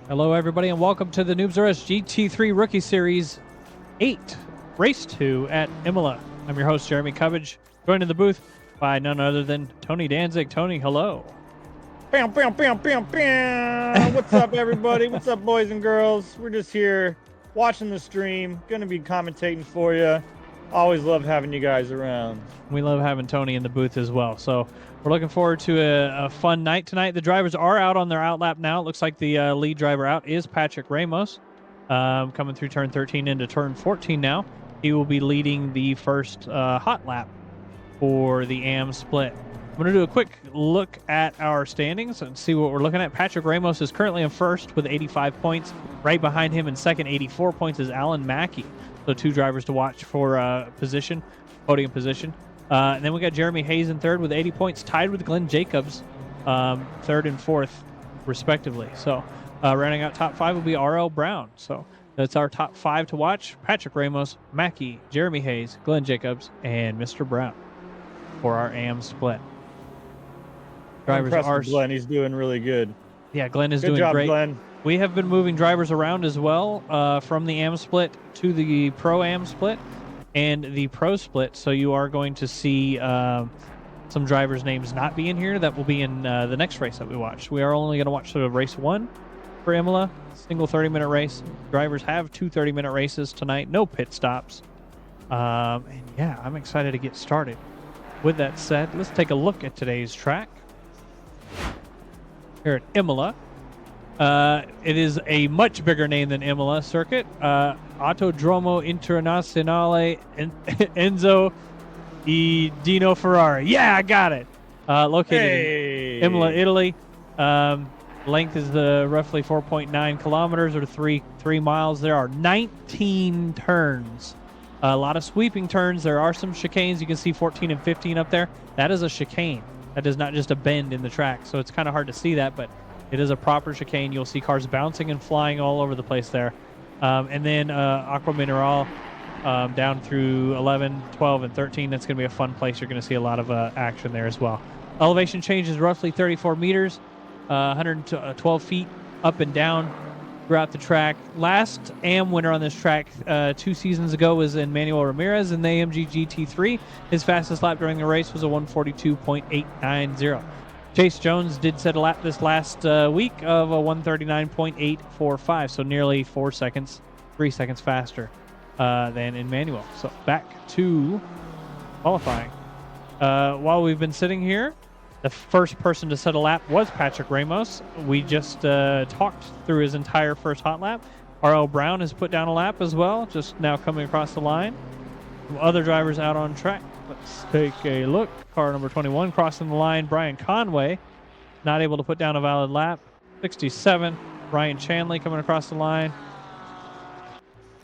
Hello, everybody, and welcome to the Noobs R Us GT3 Rookie Series 8, Race 2 at Imola. I'm your host, Jeremy Covage, joined in the booth by none other than Tony Danzig. Tony, hello. Bam, bam, bam, bam, bam. What's up, everybody? What's up, boys and girls? We're just here watching the stream, going to be commentating for you. Always love having you guys around. We love having Tony in the booth as well. So we're looking forward to a fun night tonight. The drivers are out on their out lap now. It looks like the lead driver out is Patrick Ramos, coming through turn 13 into turn 14 now. He will be leading the first hot lap for the AM split. I'm going to do a quick look at our standings and see what we're looking at. Patrick Ramos is currently in first with 85 points. Right behind him in second, 84 points, is Alan Mackey. So two drivers to watch for podium position. And then we got Jeremy Hayes in third with 80 points, tied with Glenn Jacobs, third and fourth, respectively. So rounding out top five will be R.L. Brown. So that's our top five to watch. Patrick Ramos, Mackey, Jeremy Hayes, Glenn Jacobs, and Mr. Brown for our AM split. Drivers are Glenn. He's doing really good. Yeah, Glenn is good doing job, great. Glenn. We have been moving drivers around as well from the AM split to the Pro AM split and the Pro split. So you are going to see some drivers' names not be in here that will be in the next race that we watch. We are only going to watch sort of race 1 for Imola, single 30-minute race. Drivers have 2 30-minute races tonight, no pit stops. And yeah, I'm excited to get started. With that said, let's take a look at today's track here at Imola. It is a much bigger name than Imola circuit. Autodromo Internazionale Enzo e Dino Ferrari. Yeah, I got it. Located in Imola, Italy. Length is roughly 4.9 kilometers or 3 miles. There are 19 turns. A lot of sweeping turns. There are some chicanes. You can see 14 and 15 up there. That is a chicane. That is not just a bend in the track. So it's kind of hard to see that, but it is a proper chicane. You'll see cars bouncing and flying all over the place there. And then Aqua Mineral down through 11, 12, and 13. That's going to be a fun place. You're going to see a lot of action there as well. Elevation change is roughly 34 meters, 112 feet up and down throughout the track. Last AM winner on this track 2 seasons ago was Emmanuel Ramirez in the AMG GT3. His fastest lap during the race was a 142.890. Chase Jones did set a lap this last week of a 139.845, so nearly 3 seconds faster than Emmanuel. So back to qualifying. While we've been sitting here, the first person to set a lap was Patrick Ramos. We just talked through his entire first hot lap. R.L. Brown has put down a lap as well, just now coming across the line. Some other drivers out on track. Let's take a look. Car number 21 crossing the line. Brian Conway not able to put down a valid lap. 67. Ryan Chanley coming across the line.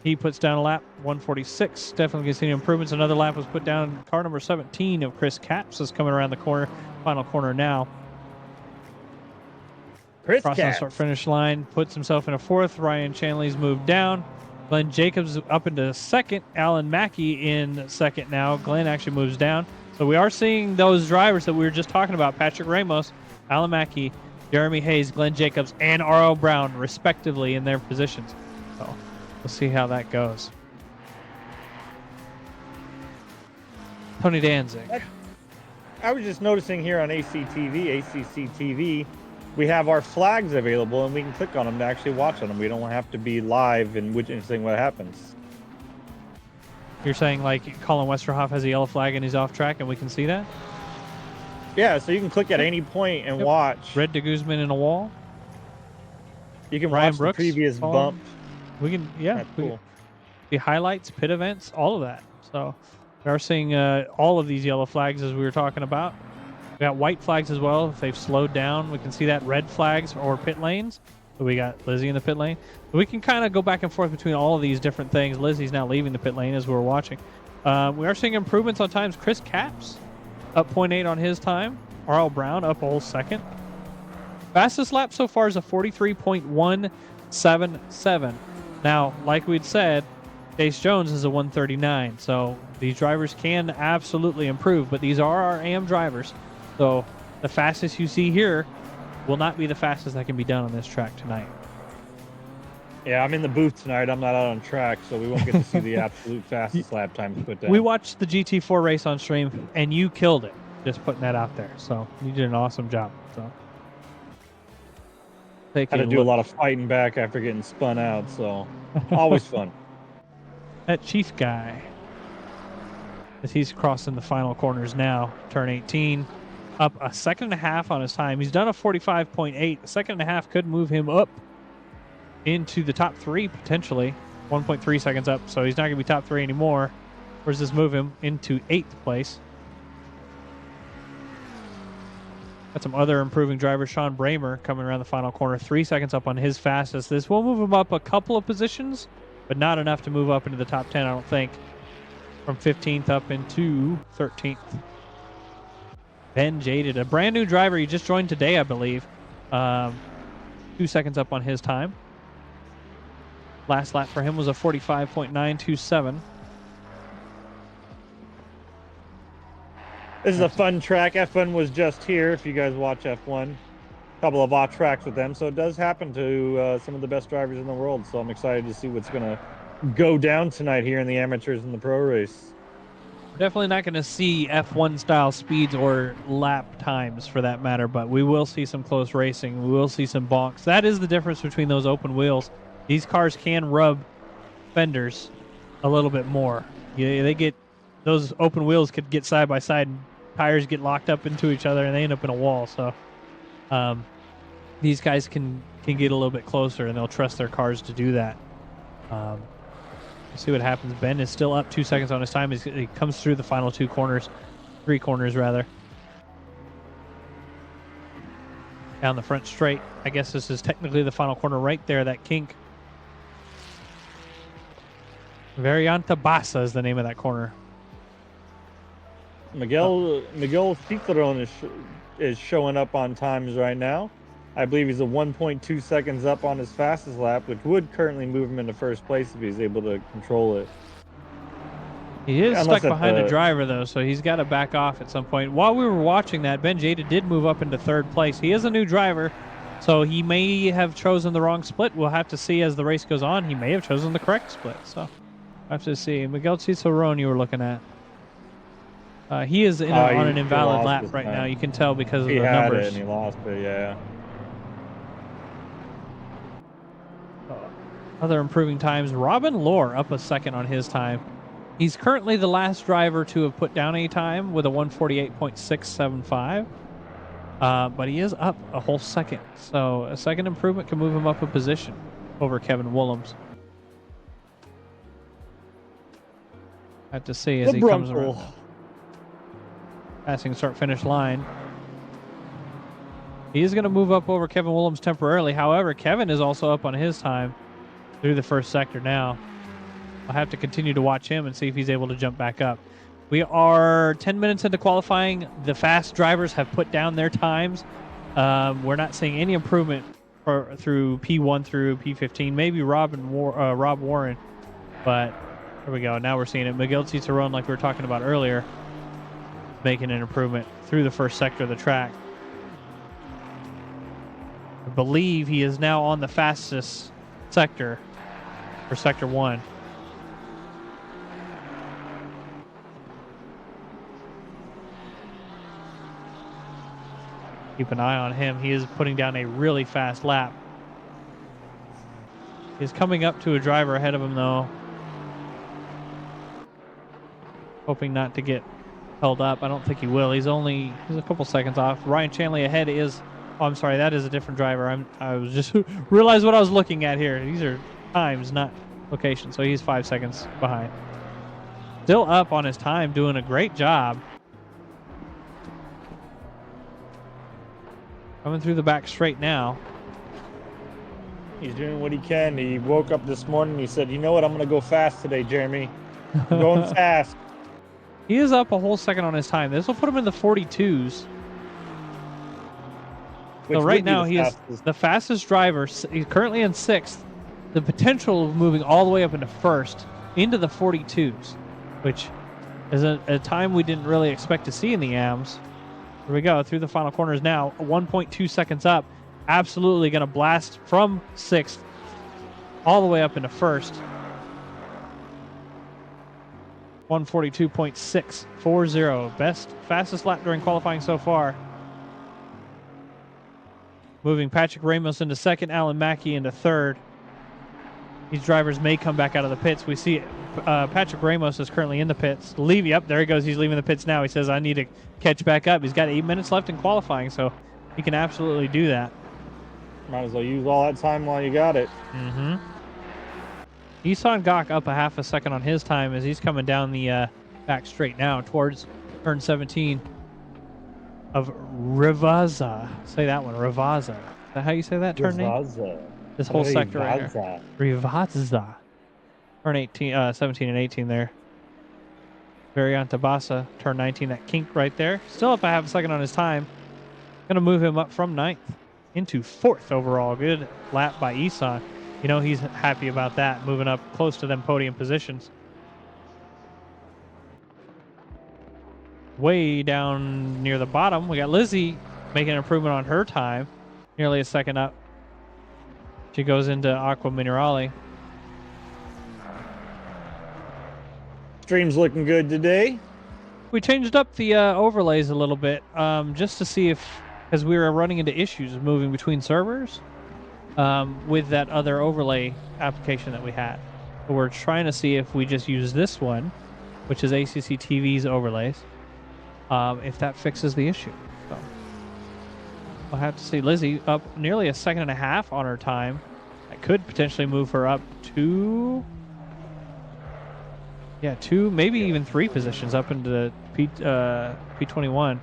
He puts down a lap. 146. Definitely can see improvements. Another lap was put down. Car number 17 of Chris Capps is coming around the corner. Final corner now. Chris Crossing the start finish line. Puts himself in a 4th. Ryan Chanley's moved down. Glenn Jacobs up into 2nd. Alan Mackey in 2nd now. Glenn actually moves down. So we are seeing those drivers that we were just talking about. Patrick Ramos, Alan Mackey, Jeremy Hayes, Glenn Jacobs, and R.L. Brown, respectively, in their positions. So we'll see how that goes. Tony Danzig. I was just noticing here on ACC-TV, we have our flags available, and we can click on them to actually watch on them. We don't have to be live and witnessing what happens. You're saying like Colin Westerhoff has a yellow flag and he's off track, and we can see that? Yeah, so you can click at any point and watch. Red de Guzman in a wall. You can Ryan watch Brooks the previous bump. We can, yeah. That's cool. The highlights, pit events, all of that. So we are seeing all of these yellow flags as we were talking about. We got white flags as well. If they've slowed down, we can see that. Red flags or pit lanes. So we got Lizzie in the pit lane. We can kind of go back and forth between all of these different things. Lizzie's now leaving the pit lane as we're watching. We are seeing improvements on times. Chris Capps up 0.8 on his time. R.L. Brown up a whole second. Fastest lap so far is a 43.177. Now, like we'd said, Chase Jones is a 139. So these drivers can absolutely improve, but these are our AM drivers. So the fastest you see here will not be the fastest that can be done on this track tonight. Yeah, I'm in the booth tonight. I'm not out on track, so we won't get to see the absolute fastest lap times put down. We watched the GT4 race on stream, and you killed it. Just putting that out there. So you did an awesome job. So had to do a lot of fighting back after getting spun out, so always fun. That Chief guy, as he's crossing the final corners now, turn 18, up a 1.5 seconds on his time. He's done a 45.8. A 1.5 seconds could move him up into the top 3 potentially. 1.3 seconds up, so he's not going to be top 3 anymore. Where does this move him into 8th place? Got some other improving drivers. Sean Bramer coming around the final corner, 3 seconds up on his fastest. This will move him up a couple of positions, but not enough to move up into the top 10, I don't think. From 15th up into 13th. Ben Jaded, a brand new driver. He just joined today, I believe. 2 seconds up on his time. Last lap for him was a 45.927. This is a fun track. F1 was just here, if you guys watch F1. A couple of off tracks with them, so it does happen to some of the best drivers in the world. So I'm excited to see what's going to go down tonight here in the amateurs and the pro race. We're definitely not going to see F1 style speeds or lap times for that matter, but we will see some close racing. We will see some bonks. That is the difference between those open wheels. These cars can rub fenders a little bit more. Yeah, they get those open wheels could get side by side and tires get locked up into each other and they end up in a wall. So these guys can get a little bit closer and they'll trust their cars to do that. See what happens. Ben is still up 2 seconds on his time. He comes through the final three corners rather. Down the front straight. I guess this is technically the final corner right there, that kink. Variante Bassa is the name of that corner. Miguel Citron is showing up on times right now. I believe he's a 1.2 seconds up on his fastest lap, which would currently move him into first place if he's able to control it. He is stuck behind a driver, though, so he's got to back off at some point. While we were watching that, Ben Jada did move up into third place. He is a new driver, so he may have chosen the wrong split. We'll have to see as the race goes on. He may have chosen the correct split, so we'll have to see. Miguel Cicerone you were looking at. He is on an invalid lap right now. You can tell because of the numbers. He had it and he lost it, yeah. Other improving times. Robin Lohr up a second on his time. He's currently the last driver to have put down a time with a 1:48.675. But he is up a whole second. So a second improvement can move him up a position over Kevin Willems. Have to see as he comes around. Passing start-finish line. He is going to move up over Kevin Willems temporarily. However, Kevin is also up on his time through the first sector now. I'll have to continue to watch him and see if he's able to jump back up. We are 10 minutes into qualifying. The fast drivers have put down their times. We're not seeing any improvement through P1 through P15. Maybe Rob Warren, but here we go. Now we're seeing it. Miguel Cicerone, like we were talking about earlier, making an improvement through the first sector of the track. I believe he is now on the fastest sector for sector 1. Keep an eye on him. He is putting down a really fast lap. He's coming up to a driver ahead of him, though. Hoping not to get held up. I don't think he will. He's a couple seconds off. Ryan Chanley ahead is... Oh, I'm sorry. That is a different driver. I was just realized what I was looking at here. These are times, not locations. So he's 5 seconds behind. Still up on his time, doing a great job. Coming through the back straight now. He's doing what he can. He woke up this morning. He said, "You know what? I'm going to go fast today, Jeremy. I'm going fast." He is up a whole second on his time. This will put him in the 42s. So right now he is the fastest driver. He's currently in 6th. The potential of moving all the way up into 1st into the 42s, which is a time we didn't really expect to see in the AMs. Here we go through the final corners now. 1.2 seconds up. Absolutely going to blast from 6th all the way up into 1st. 1:42.640. Fastest lap during qualifying so far. Moving Patrick Ramos into 2nd, Alan Mackey into 3rd. These drivers may come back out of the pits. We see Patrick Ramos is currently in the pits. Yep, there he goes. He's leaving the pits now. He says, "I need to catch back up." He's got 8 minutes left in qualifying, so he can absolutely do that. Might as well use all that time while you got it. Mm-hmm. Isan Gok up a half a second on his time as he's coming down the back straight now towards turn 17 of Rivaza. Say that one, Rivaza. Is that how you say that turn name? This whole sector right here. Rivaza. Turn 17 and 18 there. Variante Bassa, turn 19, that kink right there. Still up a half a second on his time. Going to move him up from 9th into 4th overall. Good lap by Isan. You know he's happy about that, moving up close to them podium positions. Way down near the bottom, we got Lizzie making an improvement on her time. Nearly a second up. She goes into Aqua Minerale. Stream's looking good today. We changed up the overlays a little bit just to see if, because we were running into issues moving between servers with that other overlay application that we had. But we're trying to see if we just use this one, which is ACC TV's overlays, if that fixes the issue. So we'll have to see. Lizzie up nearly a second and a half on her time. That could potentially move her up to, yeah, 2, maybe even 3 positions up into P21.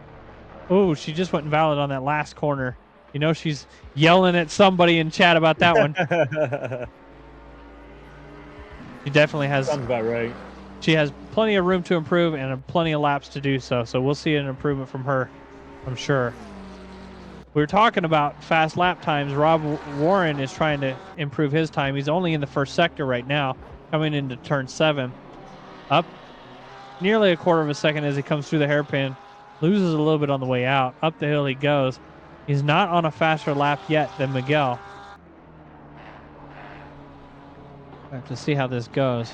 Oh, she just went invalid on that last corner. You know, she's yelling at somebody in chat about that one. She definitely has. Sounds about right. She has plenty of room to improve and plenty of laps to do so. So we'll see an improvement from her, I'm sure. We were talking about fast lap times. Rob Warren is trying to improve his time. He's only in the first sector right now, coming into turn 7. Up nearly a quarter of a second as he comes through the hairpin. Loses a little bit on the way out. Up the hill he goes. He's not on a faster lap yet than Miguel. I have to see how this goes.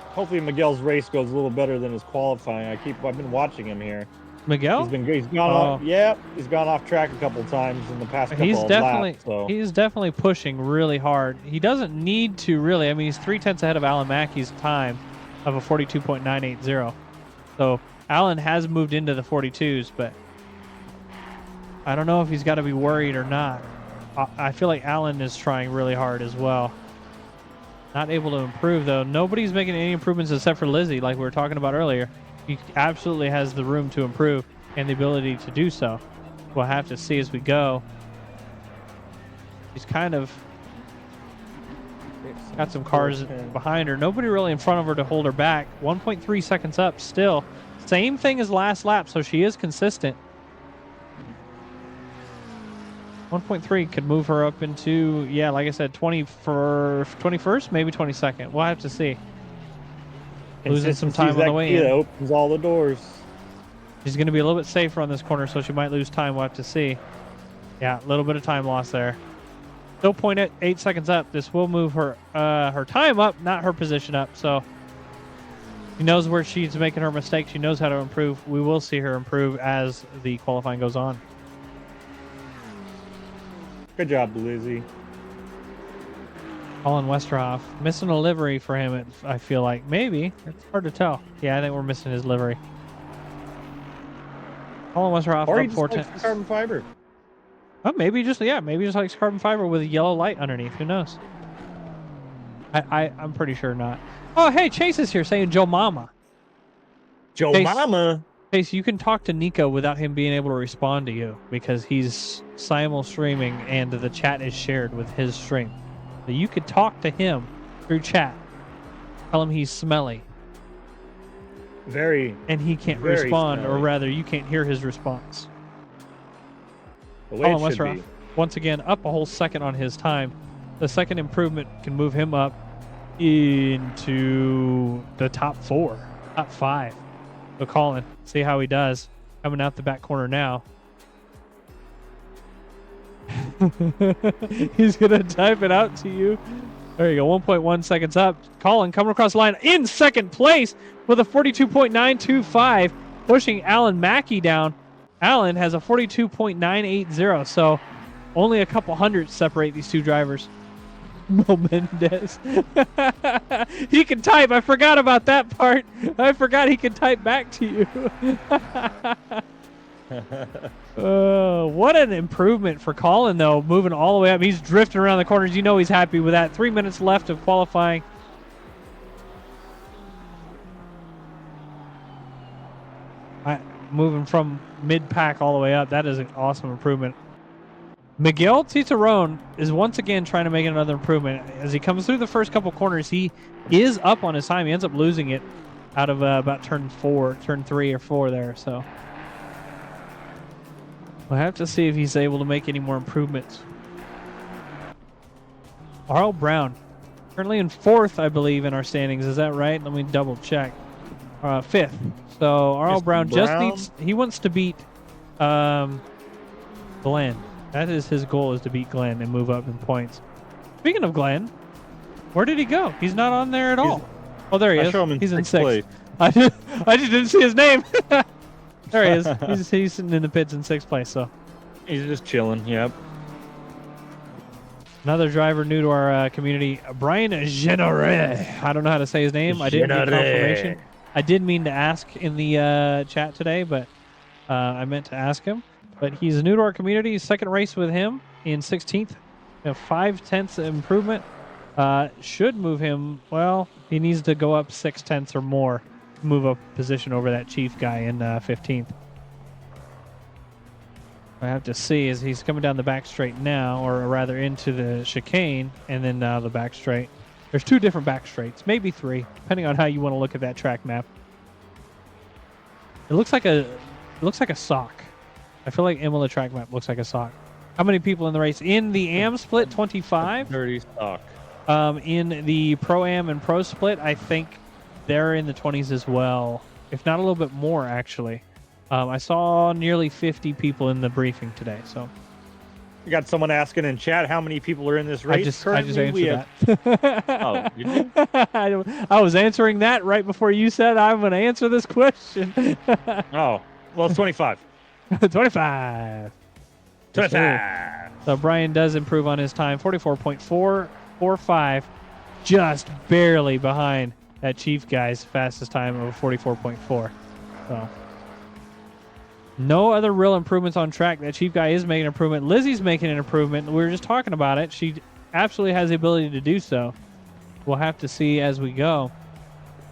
Hopefully Miguel's race goes a little better than his qualifying. I've been watching him here. Miguel? He's gone off. Yep, he's gone off track a couple times in the past couple of laps. So. He's definitely pushing really hard. He doesn't need to really. I mean, he's 3/10 ahead of Alan Mackey's time of a 42.980. So Alan has moved into the 42s, but I don't know if he's got to be worried or not. I feel like Alan is trying really hard as well. Not able to improve, though. Nobody's making any improvements except for Lizzie, like we were talking about earlier. He absolutely has the room to improve and the ability to do so. We'll have to see as we go. He's kind of got some cars behind her. Nobody really in front of her to hold her back. 1.3 seconds up still. Same thing as last lap, so she is consistent. 1.3 could move her up into, yeah, like I said, 21st, maybe 22nd. We'll have to see. Losing some time on the way in. That opens all the doors. She's going to be a little bit safer on this corner, so she might lose time. We'll have to see. Yeah, a little bit of time loss there. Still 0.8 seconds up. This will move her her time up, not her position up. So she knows where she's making her mistakes. She knows how to improve. We will see her improve as the qualifying goes on. Good job, Lizzie. Colin Westerhoff. Missing a livery for him, I feel like. Maybe. It's hard to tell. Yeah, I think we're missing his livery. Colin Westerhoff or up he just 410. likes carbon fiber. Oh, maybe just like carbon fiber with a yellow light underneath. Who knows? I'm pretty sure not. Oh, hey, Chase is here saying Joe Mama. Joe Chase, Mama. Chase, you can talk to Nico without him being able to respond to you because he's simul streaming and the chat is shared with his stream. So you could talk to him through chat. Tell him he's smelly. And he can't respond, smelly. or rather, you can't hear his response. The way Colin it should Westerhoff, be. once again, up a whole second on his time. The second improvement can move him up into the top 4, top 5. So Colin, see how he does. Coming out the back corner now. He's going to type it out to you. There you go, 1.1 seconds up. Colin coming across the line in second place with a 42.925, pushing Alan Mackey down. Alan has a 42.980, so only a couple hundreds separate these two drivers. Mo Mendez. He can type. I forgot about that part. I forgot he can type back to you. What an improvement for Colin, though, moving all the way up. He's drifting around the corners. You know he's happy with that. 3 minutes left of qualifying. Moving from mid-pack all the way up. That is an awesome improvement. Miguel Titaron is once again trying to make another improvement. As he comes through the first couple corners, he is up on his time. He ends up losing it out of about turn 3 or 4 there. So we'll have to see if he's able to make any more improvements. Arl Brown, currently in 4th, I believe, in our standings. Is that right? Let me double check. 5th. So Arl Brown he wants to beat Glenn. That is his goal, is to beat Glenn and move up in points. Speaking of Glenn, where did he go? He's not on there at all. Oh, there he is. Show him in He's in 6th place. 6th. I just didn't see his name. There he is. He's sitting in the pits in 6th place. So He's just chilling. Yep. another driver new to our community, Brian Genere. I don't know how to say his name. I didn't get confirmation. I did mean to ask in the chat today, but I meant to ask him. But he's new to our community. Second race with him in 16th. 5/10 improvement. Should move him. Well, he needs to go up 6/10 or more to move up position over that chief guy in 15th. I have to see as he's coming down the back straight now, or rather into the chicane, and then the back straight. There's 2 different back straights, maybe 3, depending on how you want to look at that track map. It looks like a sock. I feel like Imola track map looks like a sock. How many people in the race? In the AM split, 25. Dirty sock. In the Pro-Am and Pro split, I think they're in the 20s as well, if not a little bit more, actually. I saw nearly 50 people in the briefing today. So You got someone asking in chat how many people are in this race. I just answered that. Oh, you did? I was answering that right before you said I'm going to answer this question. Oh, well, it's 25. 25. 25. So Brian does improve on his time, 44.445, just barely behind that chief guy's fastest time of 44.4. So no other real improvements on track. That chief guy is making an improvement. Lizzie's making an improvement. We were just talking about it. She absolutely has the ability to do so. We'll have to see as we go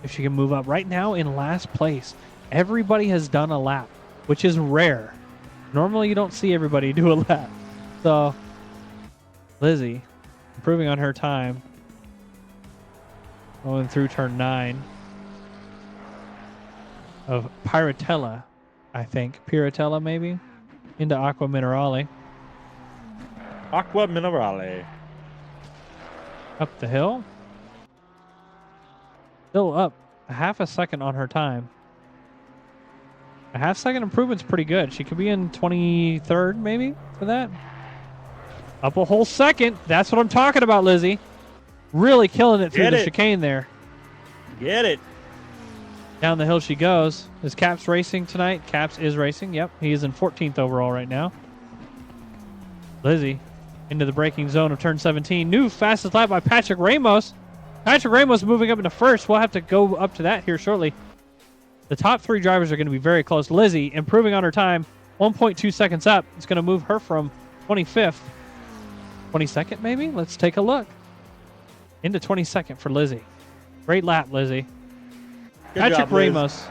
if she can move up. Right now in last place, everybody has done a lap, which is rare. Normally you don't see everybody do a lap. So Lizzie improving on her time. Going through turn 9 of Piratella, I think. Piratella, maybe? Into Aqua Minerale. Aqua Minerale. Up the hill. Still up a half a second on her time. A half-second improvement's pretty good. She could be in 23rd, maybe, for that. Up a whole second. That's what I'm talking about, Lizzie. Really killing it through the chicane there. Get it. Down the hill she goes. Is Caps racing tonight? Caps is racing. Yep, he is in 14th overall right now. Lizzie into the braking zone of turn 17. New fastest lap by Patrick Ramos. Patrick Ramos moving up into first. We'll have to go up to that here shortly. The top 3 drivers are going to be very close. Lizzie improving on her time, 1.2 seconds up. It's going to move her from 25th, 22nd maybe? Let's take a look. Into 22nd for Lizzie. Great lap, Lizzie. Good Patrick job, Liz. Ramos,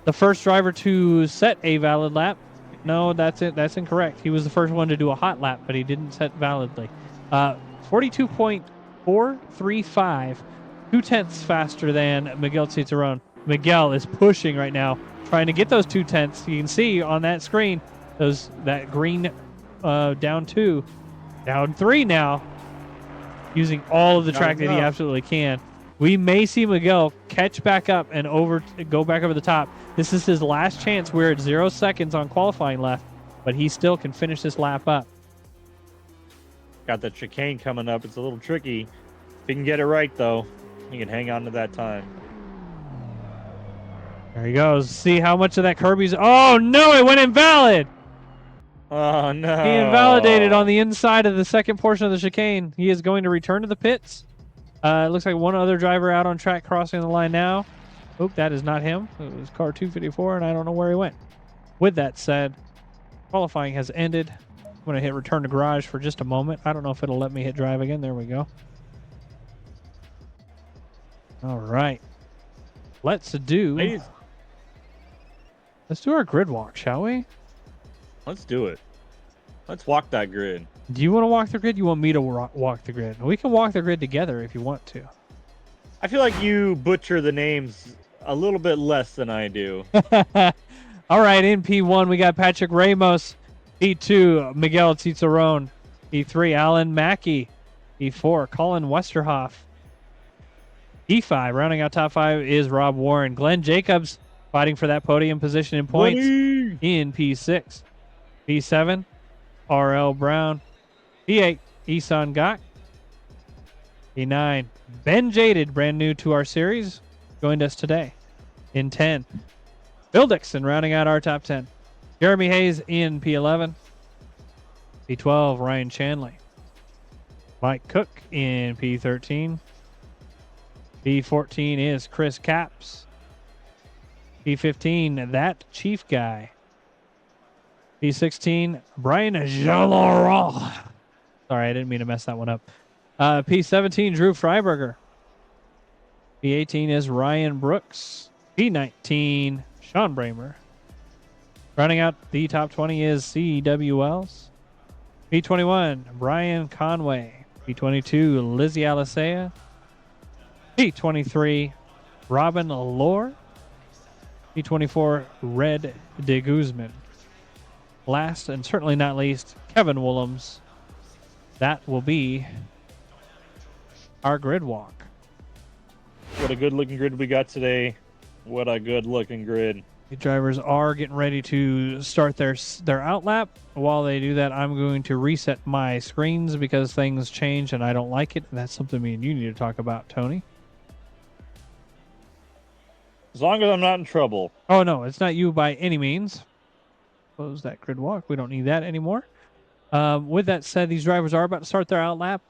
the first driver to set a valid lap. No, that's it. That's incorrect. He was the first one to do a hot lap, but he didn't set validly. 42.435, 2/10 faster than Miguel Cicerone. Miguel is pushing right now, trying to get those 2/10. You can see on that screen that green down 2, down 3 now, using all of the track that he absolutely can. We may see Miguel catch back up and go back over the top. This is his last chance. We're at 0 seconds on qualifying left, but he still can finish this lap up. Got the chicane coming up. It's a little tricky. If he can get it right, though, he can hang on to that time. There he goes. See how much of that Kirby's... Oh, no, it went invalid. Oh, no. He invalidated on the inside of the second portion of the chicane. He is going to return to the pits. It looks like one other driver out on track crossing the line now. Oh, that is not him. It was car 254, and I don't know where he went. With that said, qualifying has ended. I'm going to hit return to garage for just a moment. I don't know if it'll let me hit drive again. There we go. All right. Let's do our grid walk, shall we? Let's do it. Let's walk that grid. Do you want to walk the grid? You want me to walk the grid? We can walk the grid together if you want to. I feel like you butcher the names a little bit less than I do. All right, in P1, we got Patrick Ramos. P2, Miguel Cicerone. P3, Alan Mackey. P4, Colin Westerhoff. P5, rounding out top 5 is Rob Warren. Glenn Jacobs fighting for that podium position in points in P6. P7, R.L. Brown. P8, Isan Gak. P9, Ben Jaded, brand new to our series. joined us today. In 10, Bill Dixon rounding out our top 10. Jeremy Hayes in P11. P12, Ryan Chanley. Mike Cook in P13. P14 is Chris Capps. P15, that Chief Guy. P16, Brian Jalora. Sorry, I didn't mean to mess that one up. P17, Drew Freiberger. P18 is Ryan Brooks. P19, Sean Bramer. Running out the top 20 is C.W. Wells. P21, Brian Conway. P22, Lizzie Alisea. P23, Robin Lohr. P24, Red de Guzman. Last and certainly not least, Kevin Willems. That will be our grid walk. What a good looking grid we got today. What a good looking grid. The drivers are getting ready to start their outlap. While they do that, I'm going to reset my screens because things change and I don't like it. And that's something me and you need to talk about, Tony. As long as I'm not in trouble. Oh, no, it's not you by any means. Close that grid walk. We don't need that anymore. With that said, these drivers are about to start their outlap.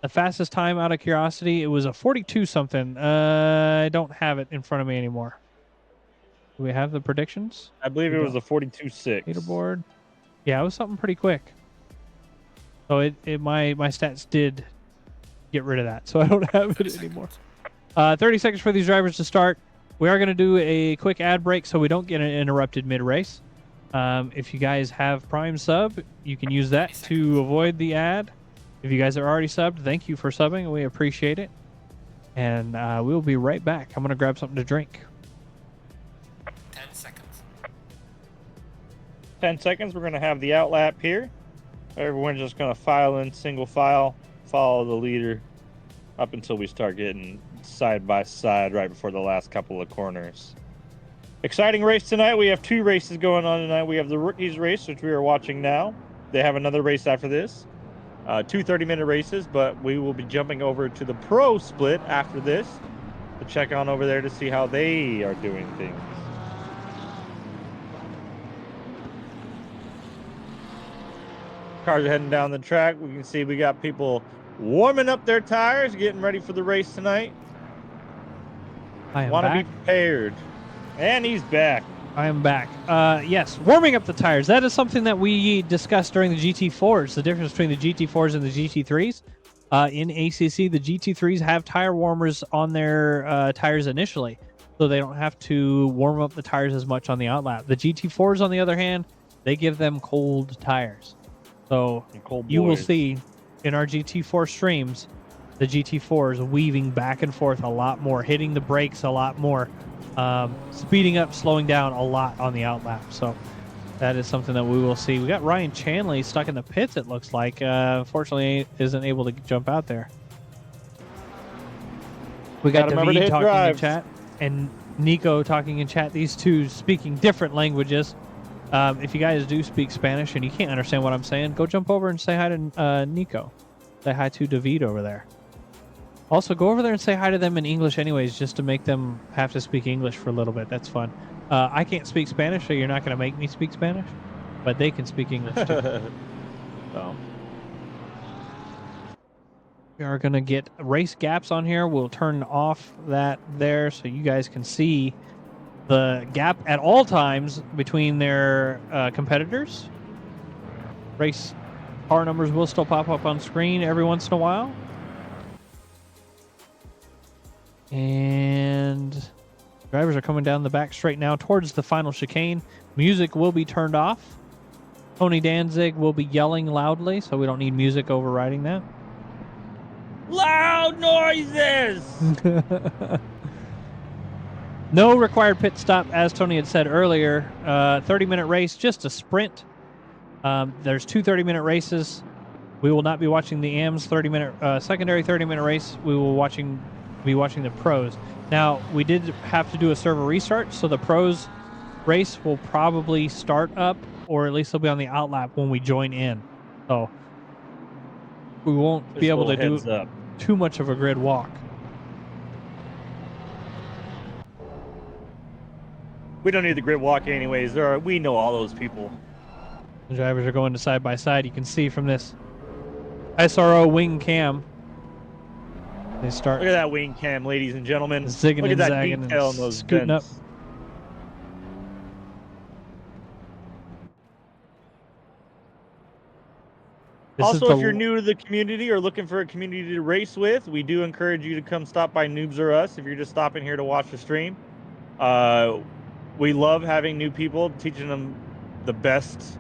The fastest time, out of curiosity, it was a 42 something. I don't have it in front of me anymore. Do we have the predictions? I believe it was a 42.6. Leaderboard. Yeah, it was something pretty quick. So my stats did get rid of that, so I don't have it anymore. 30 seconds for these drivers to start. We are going to do a quick ad break so we don't get interrupted mid-race. If you guys have Prime sub, you can use that to avoid the ad. If you guys are already subbed, thank you for subbing. We appreciate it. And we'll be right back. I'm going to grab something to drink. 10 seconds. 10 seconds. We're going to have the outlap here. Everyone's just going to file in single file, follow the leader up until we start getting side by side right before the last couple of corners. Exciting race tonight. We have two races going on tonight. We have the rookies race, which we are watching now. They have another race after this. Two 30-minute races, but we will be jumping over to the pro split after this to check on over there to see how they are doing things. Cars are heading down the track. We can see we got people warming up their tires, getting ready for the race tonight. I am Want to be back. prepared. And he's back. I am back. Yes, warming up the tires. That is something that we discussed during the GT4s, the difference between the GT4s and the GT3s. In ACC, the GT3s have tire warmers on their tires initially, so they don't have to warm up the tires as much on the outlap. The GT4s, on the other hand, they give them cold tires. So you will see in our GT4 streams, the GT4s weaving back and forth a lot more, hitting the brakes a lot more, speeding up, slowing down a lot on the outlap. So that is something that we will see. We got Ryan Chanley stuck in the pits, it looks like. Unfortunately, isn't able to jump out there. We got David talking in chat and Nico talking in chat. These two speaking different languages. If you guys do speak Spanish and you can't understand what I'm saying, go jump over and say hi to Nico. Say hi to David over there. Also, go over there and say hi to them in English anyways, just to make them have to speak English for a little bit. That's fun. I can't speak Spanish, so you're not going to make me speak Spanish, but they can speak English too. So we are going to get race gaps on here. We'll turn off that there so you guys can see the gap at all times between their competitors. Race car numbers will still pop up on screen every once in a while. And drivers are coming down the back straight now towards the final chicane. Music will be turned off. Tony Danzig will be yelling loudly, so we don't need music overriding that. Loud noises! No required pit stop, as Tony had said earlier. 30-minute race, just a sprint. There's two 30-minute races. We will not be watching the AM's 30-minute secondary 30-minute race. We will be watching the pros. Now, we did have to do a server restart, so the pros race will probably start up, or at least they'll be on the outlap when we join in. So we won't be able to do too much of a grid walk. We don't need the grid walk anyways. We know all those people. The drivers are going to side by side. You can see from this SRO wing cam. They start. Look at that wing cam, ladies and gentlemen. Zigging Look at and that zagging detail in and those scooting up. vents. Also, if you're new to the community or looking for a community to race with, we do encourage you to come stop by Noobs or Us if you're just stopping here to watch the stream. We love having new people, teaching them the best.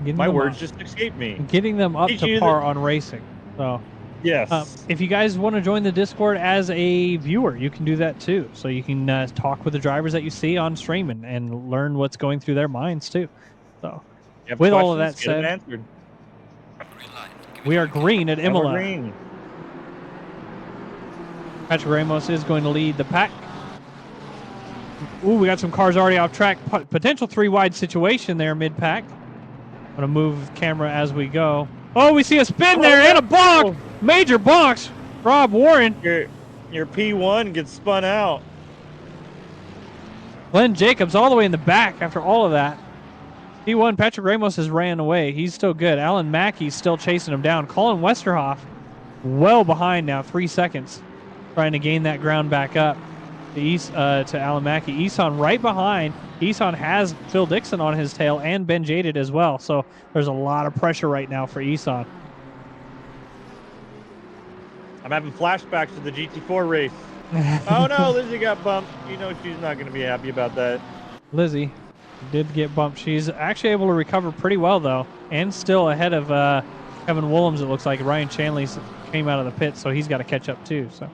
My words just escaped me. Getting them up to par on racing. So, yes. If you guys want to join the Discord as a viewer, you can do that too. So you can talk with the drivers that you see on stream and learn what's going through their minds too. So, with all of that said, we are green at Imola. Green. Patrick Ramos is going to lead the pack. Ooh, we got some cars already off track. Potential 3-wide situation there mid-pack. I'm going to move camera as we go. Oh, we see a spin there and a bonk. Major bonks. Rob Warren. Your P1 gets spun out. Glenn Jacobs all the way in the back after all of that. P1, Patrick Ramos has ran away. He's still good. Alan Mackey's still chasing him down. Colin Westerhoff well behind now, 3 seconds. Trying to gain that ground back up to Alan Mackey. Eson right behind. Eson has Phil Dixon on his tail and Ben Jaded as well. So there's a lot of pressure right now for Eson. I'm having flashbacks to the GT4 race. Oh no, Lizzie got bumped. You know she's not going to be happy about that. Lizzie did get bumped. She's actually able to recover pretty well though, and still ahead of Kevin Willems. It looks like Ryan Chanley came out of the pit, so he's got to catch up too. So.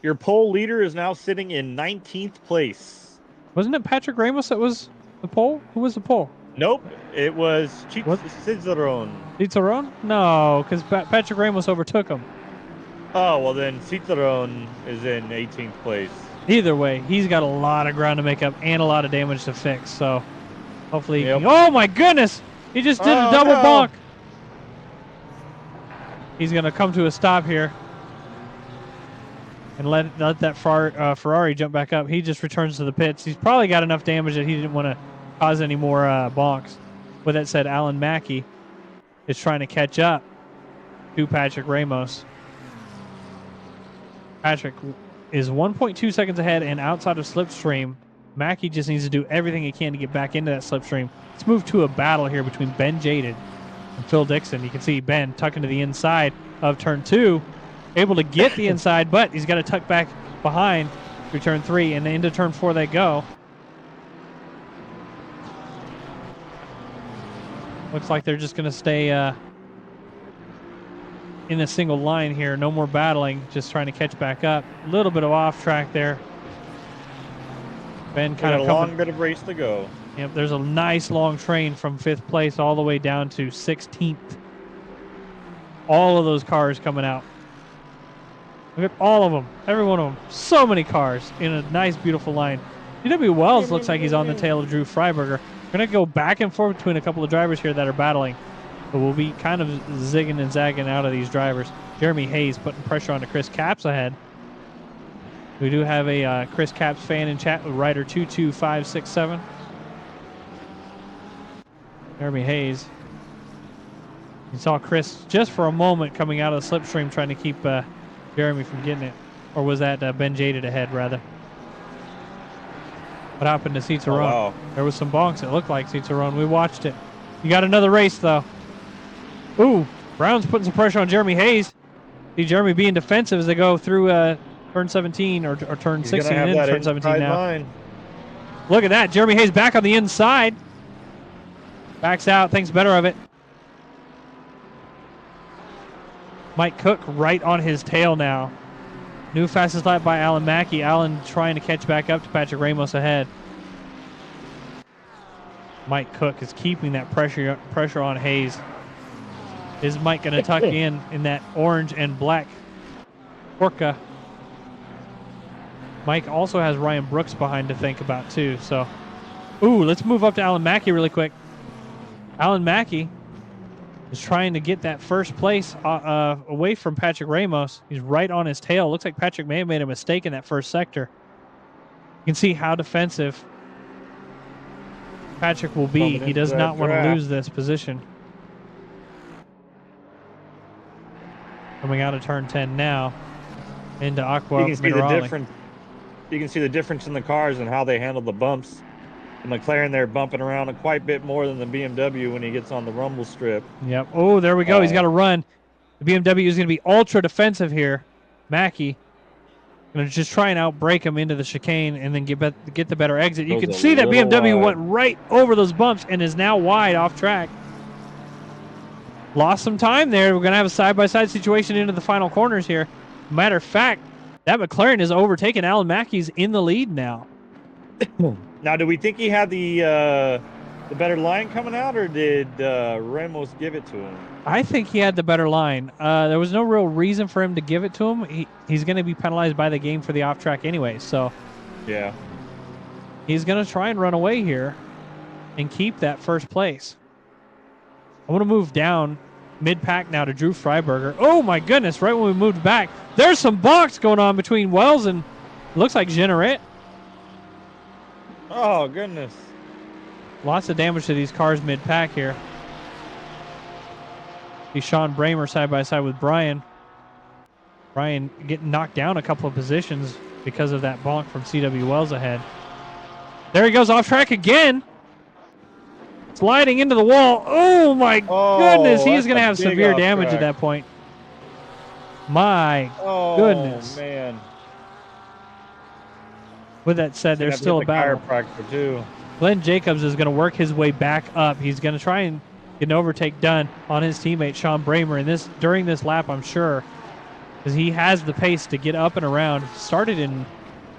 Your pole leader is now sitting in 19th place. Wasn't it Patrick Ramos that was the pole? Who was the pole? Nope, it was Cicerone. Cicerone? No, because Patrick Ramos overtook him. Oh, well then Cicerone is in 18th place. Either way, he's got a lot of ground to make up and a lot of damage to fix, so hopefully he can... Oh my goodness! He just did a double bonk! He's going to come to a stop here. And let that Ferrari jump back up. He just returns to the pits. He's probably got enough damage that he didn't want to cause any more bonks. With that said, Alan Mackey is trying to catch up to Patrick Ramos. Patrick is 1.2 seconds ahead and outside of slipstream. Mackey just needs to do everything he can to get back into that slipstream. Let's move to a battle here between Ben Jaded and Phil Dixon. You can see Ben tucking to the inside of turn 2. Able to get the inside, but he's got to tuck back behind through turn 3, and into turn 4 they go. Looks like they're just going to stay in a single line here. No more battling, just trying to catch back up. A little bit of off track there. Ben kind of a long bit of race to go. Yep, there's a nice long train from 5th place all the way down to 16th. All of those cars coming out. Look at all of them. Every one of them. So many cars in a nice, beautiful line. DW Wells looks like he's on the tail of Drew Freiberger. We're going to go back and forth between a couple of drivers here that are battling. But we'll be kind of zigging and zagging out of these drivers. Jeremy Hayes putting pressure on to Chris Capps ahead. We do have a Chris Capps fan in chat with Rider 22567. Jeremy Hayes. You saw Chris just for a moment coming out of the slipstream trying to keep Jeremy from getting it. Or was that Ben Jaded ahead, rather? What happened to Cicerone? Oh, wow. There was some bonks. It looked like Cicerone. We watched it. You got another race, though. Ooh, Brown's putting some pressure on Jeremy Hayes. See Jeremy being defensive as they go through turn 17 or turn 16 and into turn 17 now. Line. Look at that. Jeremy Hayes back on the inside. Backs out. Thinks better of it. Mike Cook right on his tail now. New fastest lap by Alan Mackey. Alan trying to catch back up to Patrick Ramos ahead. Mike Cook is keeping that pressure on Hayes. Is Mike going to tuck in that orange and black Orca? Mike also has Ryan Brooks behind to think about too. So, ooh, let's move up to Alan Mackey really quick. Alan Mackey is trying to get that first place away from Patrick Ramos. He's right on his tail. Looks like Patrick may have made a mistake in that first sector. You can see how defensive Patrick will be. Coming He does into not that want to draft. lose this position. Coming out of turn 10 now into Aqua You can see the Minerale. difference. You can see the difference in the cars and how they handle the bumps. The McLaren there bumping around a quite bit more than the BMW when he gets on the rumble strip. Yep. Oh, there we go. He's got to run. The BMW is going to be ultra defensive here. Mackie going to just try and outbrake him into the chicane and then get the better exit. You Goes can a see that little BMW wide. went right over those bumps and is now wide off track. Lost some time there. We're going to have a side-by-side situation into the final corners here. Matter of fact, that McLaren has overtaken Alan Mackey's in the lead now. Now, do we think he had the better line coming out, or did Ramos give it to him? I think he had the better line. There was no real reason for him to give it to him. He's going to be penalized by the game for the off track anyway, so Yeah. he's going to try and run away here and keep that first place. I want to move down mid-pack now to Drew Freiberger. Oh my goodness, right when we moved back, there's some box going on between Wells and looks like Generette. Oh, goodness. Lots of damage to these cars mid-pack here. See Sean Bramer side by side with Brian. Brian getting knocked down a couple of positions because of that bonk from CW Wells ahead. There he goes off track again. Sliding into the wall. Oh my goodness. He's that's going to a have big severe off damage at track. that point. My Oh, goodness. man. With that said, there's still a battle. Chiropractor too. Glenn Jacobs is going to work his way back up. He's going to try and get an overtake done on his teammate Sean Bramer during this lap, I'm sure, because he has the pace to get up and around. Started in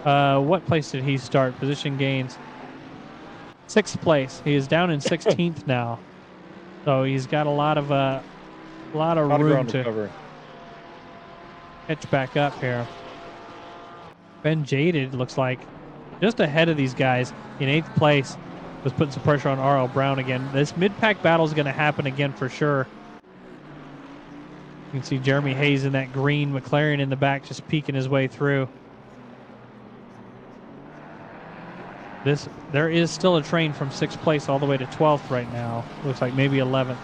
what place did he start? Position gains. 6th place. He is down in 16th now, so he's got a lot of room ground to cover. catch back up here. Ben Jaded looks like just ahead of these guys in 8th place. Was putting some pressure on R.L. Brown again. This mid-pack battle is going to happen again for sure. You can see Jeremy Hayes in that green McLaren in the back just peeking his way through. There is still a train from 6th place all the way to 12th right now. Looks like maybe 11th.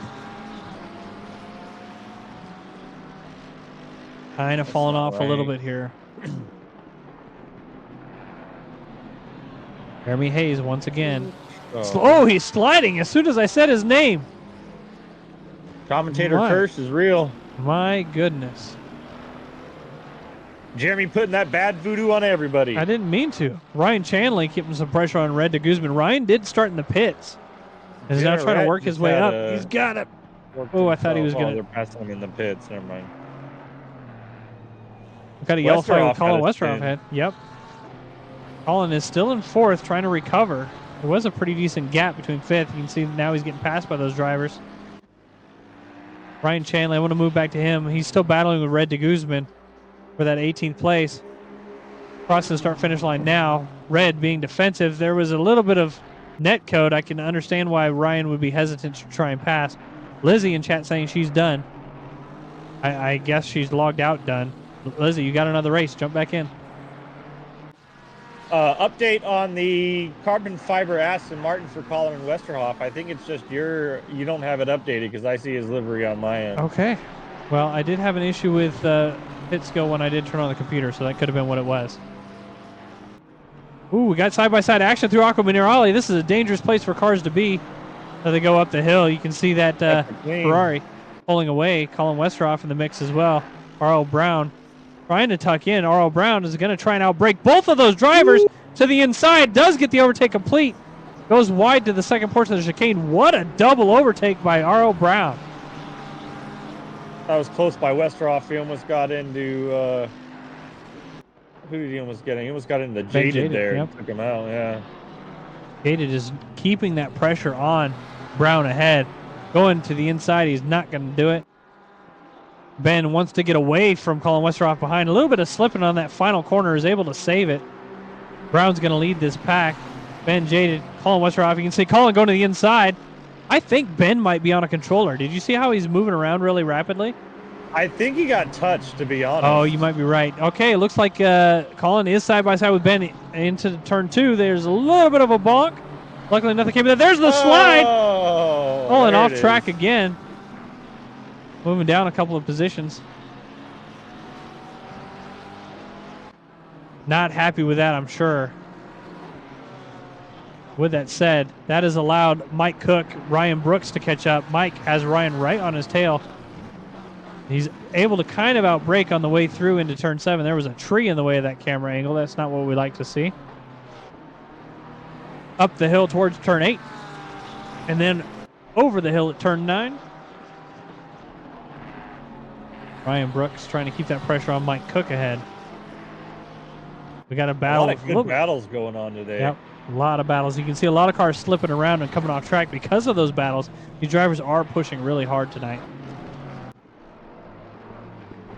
Kind of falling off a little bit here. Jeremy Hayes once again. Oh, he's sliding as soon as I said his name. Commentator My. curse is real. My goodness. Jeremy putting that bad voodoo on everybody. I didn't mean to. Ryan Chanley keeping some pressure on Red de Guzman. Ryan did start in the pits. He's now trying to work his way up. He's got it. Oh, I thought he was going to. They're passing him in the pits. Never mind. Got a yellow flag with Colin had a Westerhoff spin. head. Yep. Colin is still in 4th, trying to recover. There was a pretty decent gap between 5th. You can see now he's getting passed by those drivers. Ryan Chanley, I want to move back to him. He's still battling with Red de Guzman for that 18th place. Crossing the start-finish line now. Red being defensive. There was a little bit of net code. I can understand why Ryan would be hesitant to try and pass. Lizzie in chat saying she's done. I guess she's logged out done. Lizzie, you got another race. Jump back in. Update on the carbon fiber Aston Martin for Colin and Westerhoff. I think it's just you don't have it updated because I see his livery on my end. Okay. Well, I did have an issue with pit skill when I did turn on the computer, so that could have been what it was. Ooh, we got side-by-side action through Aqua Minerale. This is a dangerous place for cars to be as they go up the hill. You can see that Ferrari pulling away. Colin Westerhoff in the mix as well. R.L. Brown trying to tuck in. R.L. Brown is going to try and outbrake both of those drivers to the inside. Does get the overtake complete. Goes wide to the second portion of the chicane. What a double overtake by R.L. Brown. That was close by Westerhoff. He almost got into who did he almost get in? He almost got into Jaded there and took him out. Yeah. Jaded is keeping that pressure on Brown ahead. Going to the inside. He's not going to do it. Ben wants to get away from Colin Westerhoff behind. A little bit of slipping on that final corner, is able to save it. Brown's going to lead this pack. Ben Jaded, Colin Westerhoff. You can see Colin going to the inside. I think Ben might be on a controller. Did you see how he's moving around really rapidly? I think he got touched, to be honest. Oh, you might be right. Okay, it looks like Colin is side by side with Ben into turn 2. There's a little bit of a bonk. Luckily, nothing came of that. There's the slide. Oh, and off track again. Moving down a couple of positions. Not happy with that, I'm sure. With that said, that has allowed Mike Cook, Ryan Brooks to catch up. Mike has Ryan right on his tail. He's able to kind of outbrake on the way through into turn 7. There was a tree in the way of that camera angle. That's not what we like to see. Up the hill towards turn 8. And then over the hill at turn 9. Ryan Brooks trying to keep that pressure on Mike Cook ahead. We got a battle. A lot of good battles going on today. Yep, a lot of battles. You can see a lot of cars slipping around and coming off track because of those battles. These drivers are pushing really hard tonight.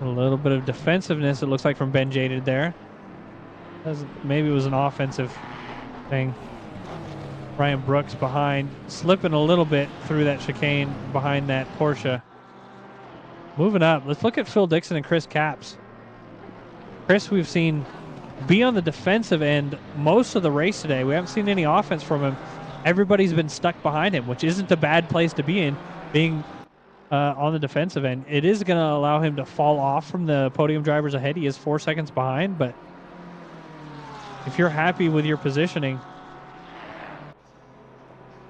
A little bit of defensiveness, it looks like, from Ben Jaded there. Maybe it was an offensive thing. Ryan Brooks behind, slipping a little bit through that chicane behind that Porsche. Moving up, let's look at Phil Dixon and Chris Capps. Chris, we've seen be on the defensive end most of the race today. We haven't seen any offense from him. Everybody's been stuck behind him, which isn't a bad place to be in, being on the defensive end. It is going to allow him to fall off from the podium drivers ahead. He is 4 seconds behind, but if you're happy with your positioning,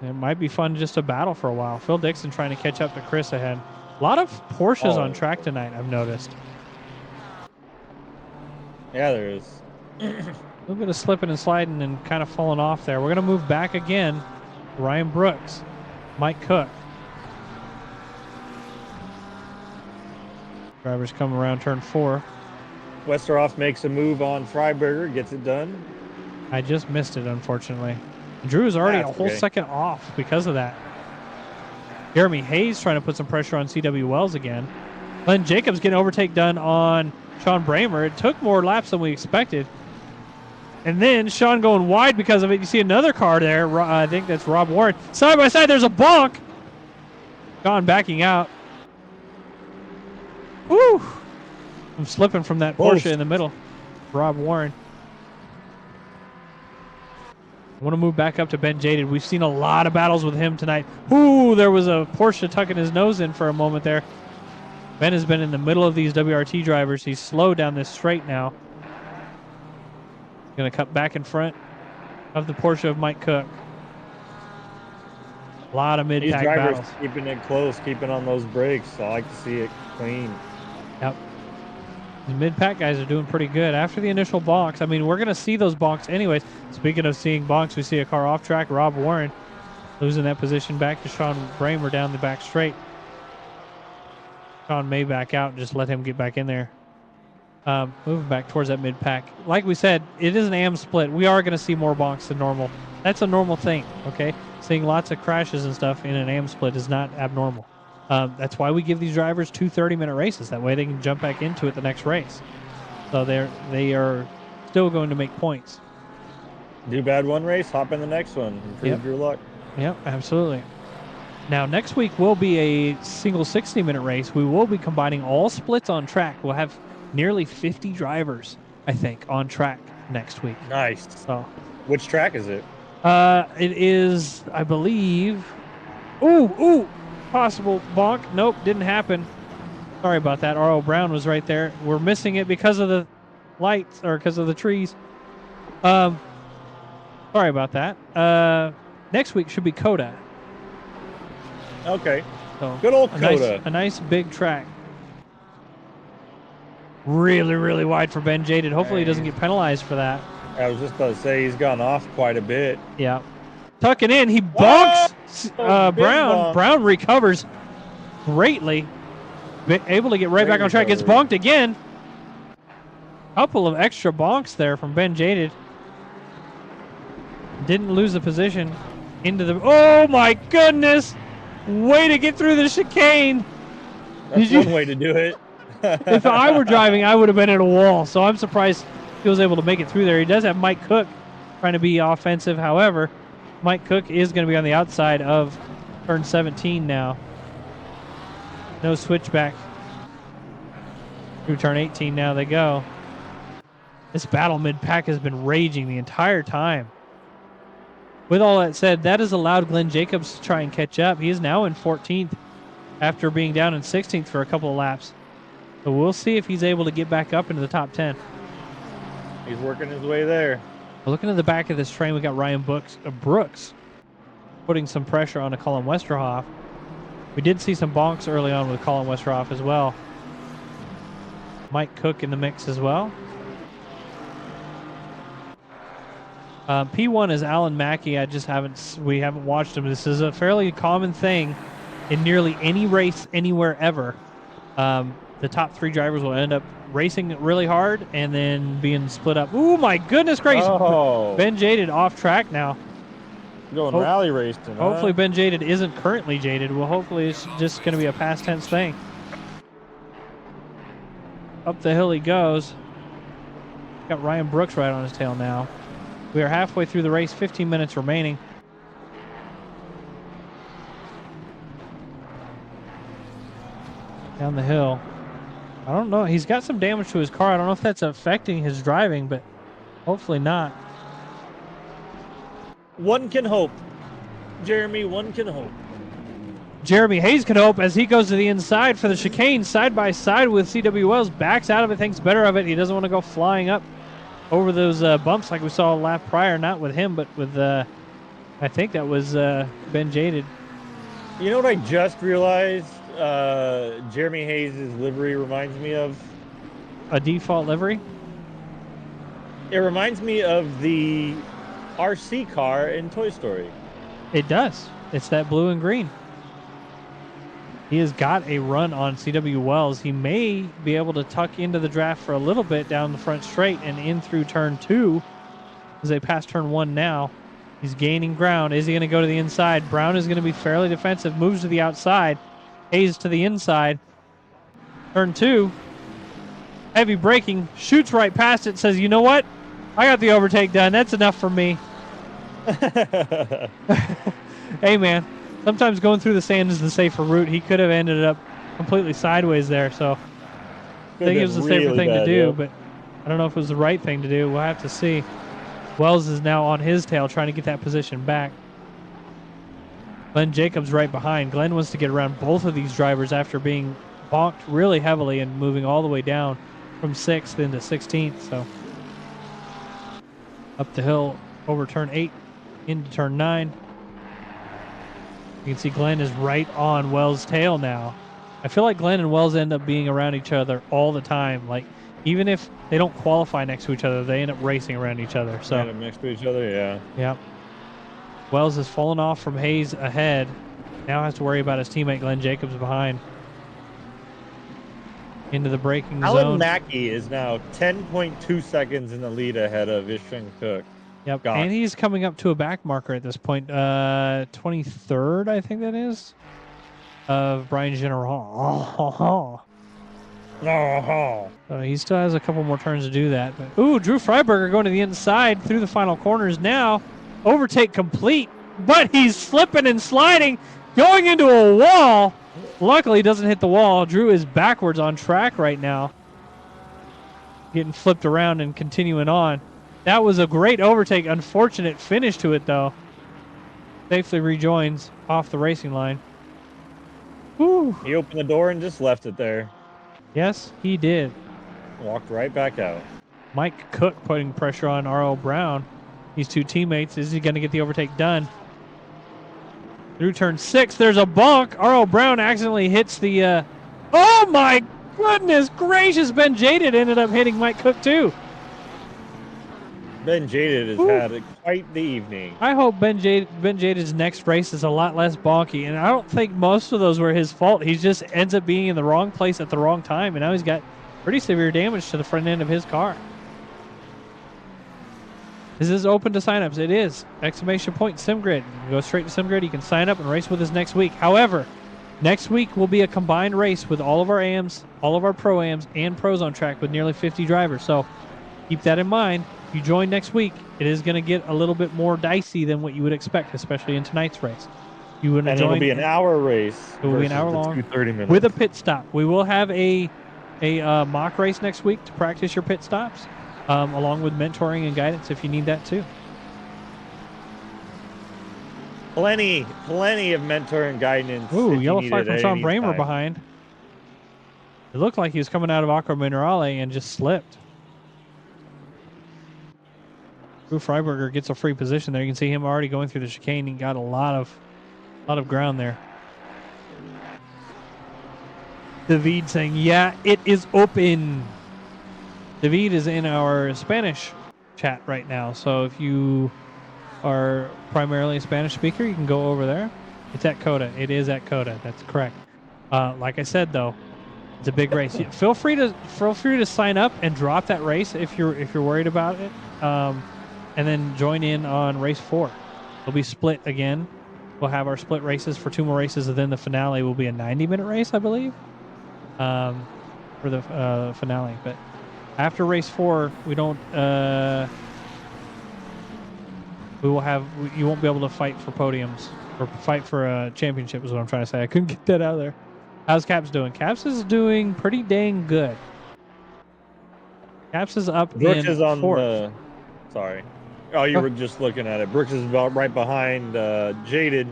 it might be fun just to battle for a while. Phil Dixon trying to catch up to Chris ahead. A lot of Porsches on track tonight, I've noticed. Yeah, there is. A little bit of slipping and sliding and kind of falling off there. We're going to move back again. Ryan Brooks, Mike Cook. Drivers come around turn 4. Westerhoff makes a move on Freiberger, gets it done. I just missed it, unfortunately. Drew is already a whole second off because of that. Jeremy Hayes trying to put some pressure on CW Wells again. Glenn Jacobs getting overtake done on Sean Bramer. It took more laps than we expected. And then Sean going wide because of it. You see another car there. I think that's Rob Warren. Side by side, there's a bonk. Sean backing out. Woo! I'm slipping from that Porsche in the middle. Rob Warren. I want to move back up to Ben Jaded. We've seen a lot of battles with him tonight. Ooh, there was a Porsche tucking his nose in for a moment there. Ben has been in the middle of these WRT drivers. He's slowed down this straight now. Going to cut back in front of the Porsche of Mike Cook. A lot of mid-pack battles. Keeping it close, keeping on those brakes. I like to see it clean. Yep. The mid-pack guys are doing pretty good. After the initial bonks, I mean, we're going to see those bonks anyways. Speaking of seeing bonks, we see a car off track. Rob Warren losing that position back to Sean Bramer down the back straight. Sean may back out and just let him get back in there. Moving back towards that mid-pack. Like we said, it is an AM split. We are going to see more bonks than normal. That's a normal thing, okay? Seeing lots of crashes and stuff in an AM split is not abnormal. That's why we give these drivers 2 30-minute races. That way they can jump back into it the next race. So they are still going to make points. Do bad one race, hop in the next one, improve your luck. Yep, absolutely. Now, next week will be a single 60-minute race. We will be combining all splits on track. We'll have nearly 50 drivers, I think, on track next week. Nice. So, which track is it? It is, I believe... Ooh! Possible bonk. Nope, didn't happen. Sorry about that. R.O. Brown was right there. We're missing it because of the lights, or because of the trees. Sorry about that. Next week should be Coda. Okay. So good old Coda. A nice big track. Really, really wide for Ben Jaded. Hopefully he doesn't get penalized for that. I was just about to say he's gone off quite a bit. Yeah. Tucking in. He bonks Brown. Bonk. Brown recovers greatly. Able to get right back on track. Gets bonked again. Couple of extra bonks there from Ben Jaded. Didn't lose the position. Into the... Oh, my goodness. Way to get through the chicane. That's one way to do it. If I were driving, I would have been at a wall. So I'm surprised he was able to make it through there. He does have Mike Cook trying to be offensive. However, Mike Cook is going to be on the outside of Turn 17 now. No switchback. Through turn 18 now they go. This battle mid-pack has been raging the entire time. With all that said, that has allowed Glenn Jacobs to try and catch up. He is now in 14th after being down in 16th for a couple of laps. So we'll see if he's able to get back up into the top 10. He's working his way there. Looking at the back of this train, we got Ryan Brooks putting some pressure on Colin Westerhoff. We did see some bonks early on with Colin Westerhoff as well. Mike Cook in the mix as well. P1 is Alan Mackey. We haven't watched him. This is a fairly common thing in nearly any race anywhere ever. The top 3 drivers will end up racing really hard and then being split up. Ooh, my goodness gracious. Oh. Ben Jaded off track now. Going rally racing. Hopefully Ben Jaded isn't currently jaded. Well, hopefully it's just going to be a past tense thing. Up the hill he goes. Got Ryan Brooks right on his tail now. We are halfway through the race, 15 minutes remaining. Down the hill. I don't know. He's got some damage to his car. I don't know if that's affecting his driving, but hopefully not. One can hope. Jeremy, one can hope. Jeremy Hayes can hope as he goes to the inside for the chicane, side by side with CW Wells. Backs out of it, thinks better of it. He doesn't want to go flying up over those bumps like we saw a lap prior. Not with him, but with, I think that was Ben Jaded. You know what I just realized? Jeremy Hayes' livery reminds me of? A default livery? It reminds me of the RC car in Toy Story. It does. It's that blue and green. He has got a run on CW Wells. He may be able to tuck into the draft for a little bit down the front straight and in through turn 2 as they pass turn 1 now. He's gaining ground. Is he going to go to the inside? Brown is going to be fairly defensive. Moves to the outside. Hayes to the inside. Turn 2. Heavy braking. Shoots right past it. Says, you know what? I got the overtake done. That's enough for me. Hey, man. Sometimes going through the sand is the safer route. He could have ended up completely sideways there. So I think it was the safer thing to do. But I don't know if it was the right thing to do. We'll have to see. Wells is now on his tail trying to get that position back. Glenn Jacobs right behind. Glenn wants to get around both of these drivers after being bonked really heavily and moving all the way down from 6th into 16th. So up the hill over turn 8 into turn 9. You can see Glenn is right on Wells' tail now. I feel like Glenn and Wells end up being around each other all the time. Like, even if they don't qualify next to each other, they end up racing around each other. So next to each other, yeah. Yep. Wells has fallen off from Hayes ahead. Now has to worry about his teammate Glenn Jacobs behind. Into the braking Alan zone. Mackey is now 10.2 seconds in the lead ahead of Ishun Cook. Yep, and he's coming up to a back marker at this point. 23rd, I think that is, of Brian General. So he still has a couple more turns to do that. But, ooh, Drew Freiberger going to the inside through the final corners now. Overtake complete, but he's slipping and sliding, going into a wall. Luckily, he doesn't hit the wall. Drew is backwards on track right now, getting flipped around and continuing on. That was a great overtake. Unfortunate finish to it, though. Safely rejoins off the racing line. Woo. He opened the door and just left it there. Yes, he did. Walked right back out. Mike Cook putting pressure on R.O. Brown. These two teammates. Is he going to get the overtake done? Through turn 6, there's a bonk. R.O. Brown accidentally hits the... Oh, my goodness gracious. Ben Jaded ended up hitting Mike Cook, too. Ben Jaded has had quite the evening. I hope Ben Jaded's next race is a lot less bonky, and I don't think most of those were his fault. He just ends up being in the wrong place at the wrong time, and now he's got pretty severe damage to the front end of his car. This is open to signups. It is! Exclamation point SimGrid. You can go straight to SimGrid. You can sign up and race with us next week. However, next week will be a combined race with all of our AMs, all of our Pro-AMs, and Pros on track with nearly 50 drivers. So keep that in mind. If you join next week, it is going to get a little bit more dicey than what you would expect, especially in tonight's race. You want to And join? it'll be an hour race. It will be an versus hour the long 2:30 minutes. with a pit stop. We will have a mock race next week to practice your pit stops, along with mentoring and guidance if you need that too. Plenty of mentor and guidance. Ooh, if you yellow need flag it from at Sean any Bramer time. behind. It looked like he was coming out of Aqua Minerale and just slipped. Drew Freiberger gets a free position there. You can see him already going through the chicane. He got a lot of ground there. David saying, yeah, it is open. David is in our Spanish chat right now. So if you are primarily a Spanish speaker, you can go over there. It's at Coda. It is at Coda. That's correct. Like I said, though, it's a big race. Feel free to sign up and drop that race if you're worried about it, and then join in on race 4. It'll be split again. We'll have our split races for 2 more races, and then the finale will be a 90-minute race, I believe, for the finale. But after race 4, we don't. We will have. You won't be able to fight for podiums or fight for a championship. Is what I'm trying to say. I couldn't get that out of there. How's Caps doing? Caps is doing pretty dang good. Caps is up Brooks in is on 4th. the. Sorry. Oh, you were just looking at it. Brooks is about right behind Jaded,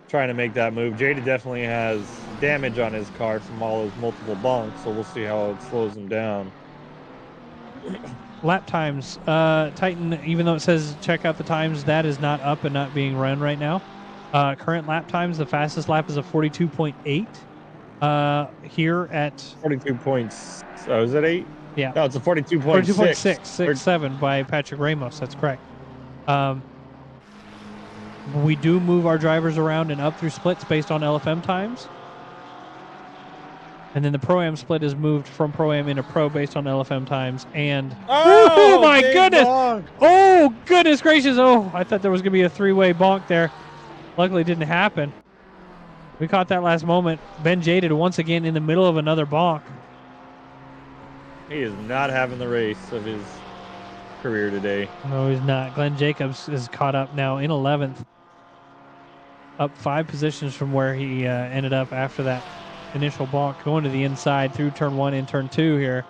trying to make that move. Jaded definitely has damage on his car from all those multiple bonks, so we'll see how it slows him down. Lap times. Titan, even though it says check out the times, that is not up and not being run right now. Current lap times, the fastest lap is a 42.8. Here at 42 points. Oh, is that 8? Yeah. No, it's a 42.6. 42.667 by Patrick Ramos. That's correct. We do move our drivers around and up through splits based on LFM times. And then the Pro-Am split is moved from Pro-Am into Pro based on LFM times. And Oh, my big goodness! bonk. Oh, goodness gracious. Oh, I thought there was going to be a 3-way bonk there. Luckily, it didn't happen. We caught that last moment. Ben Jaded once again in the middle of another bonk. He is not having the race of his career today. No, he's not. Glenn Jacobs is caught up now in 11th. Up 5 positions from where he ended up after that initial bonk. Going to the inside through turn 1 and turn 2 here.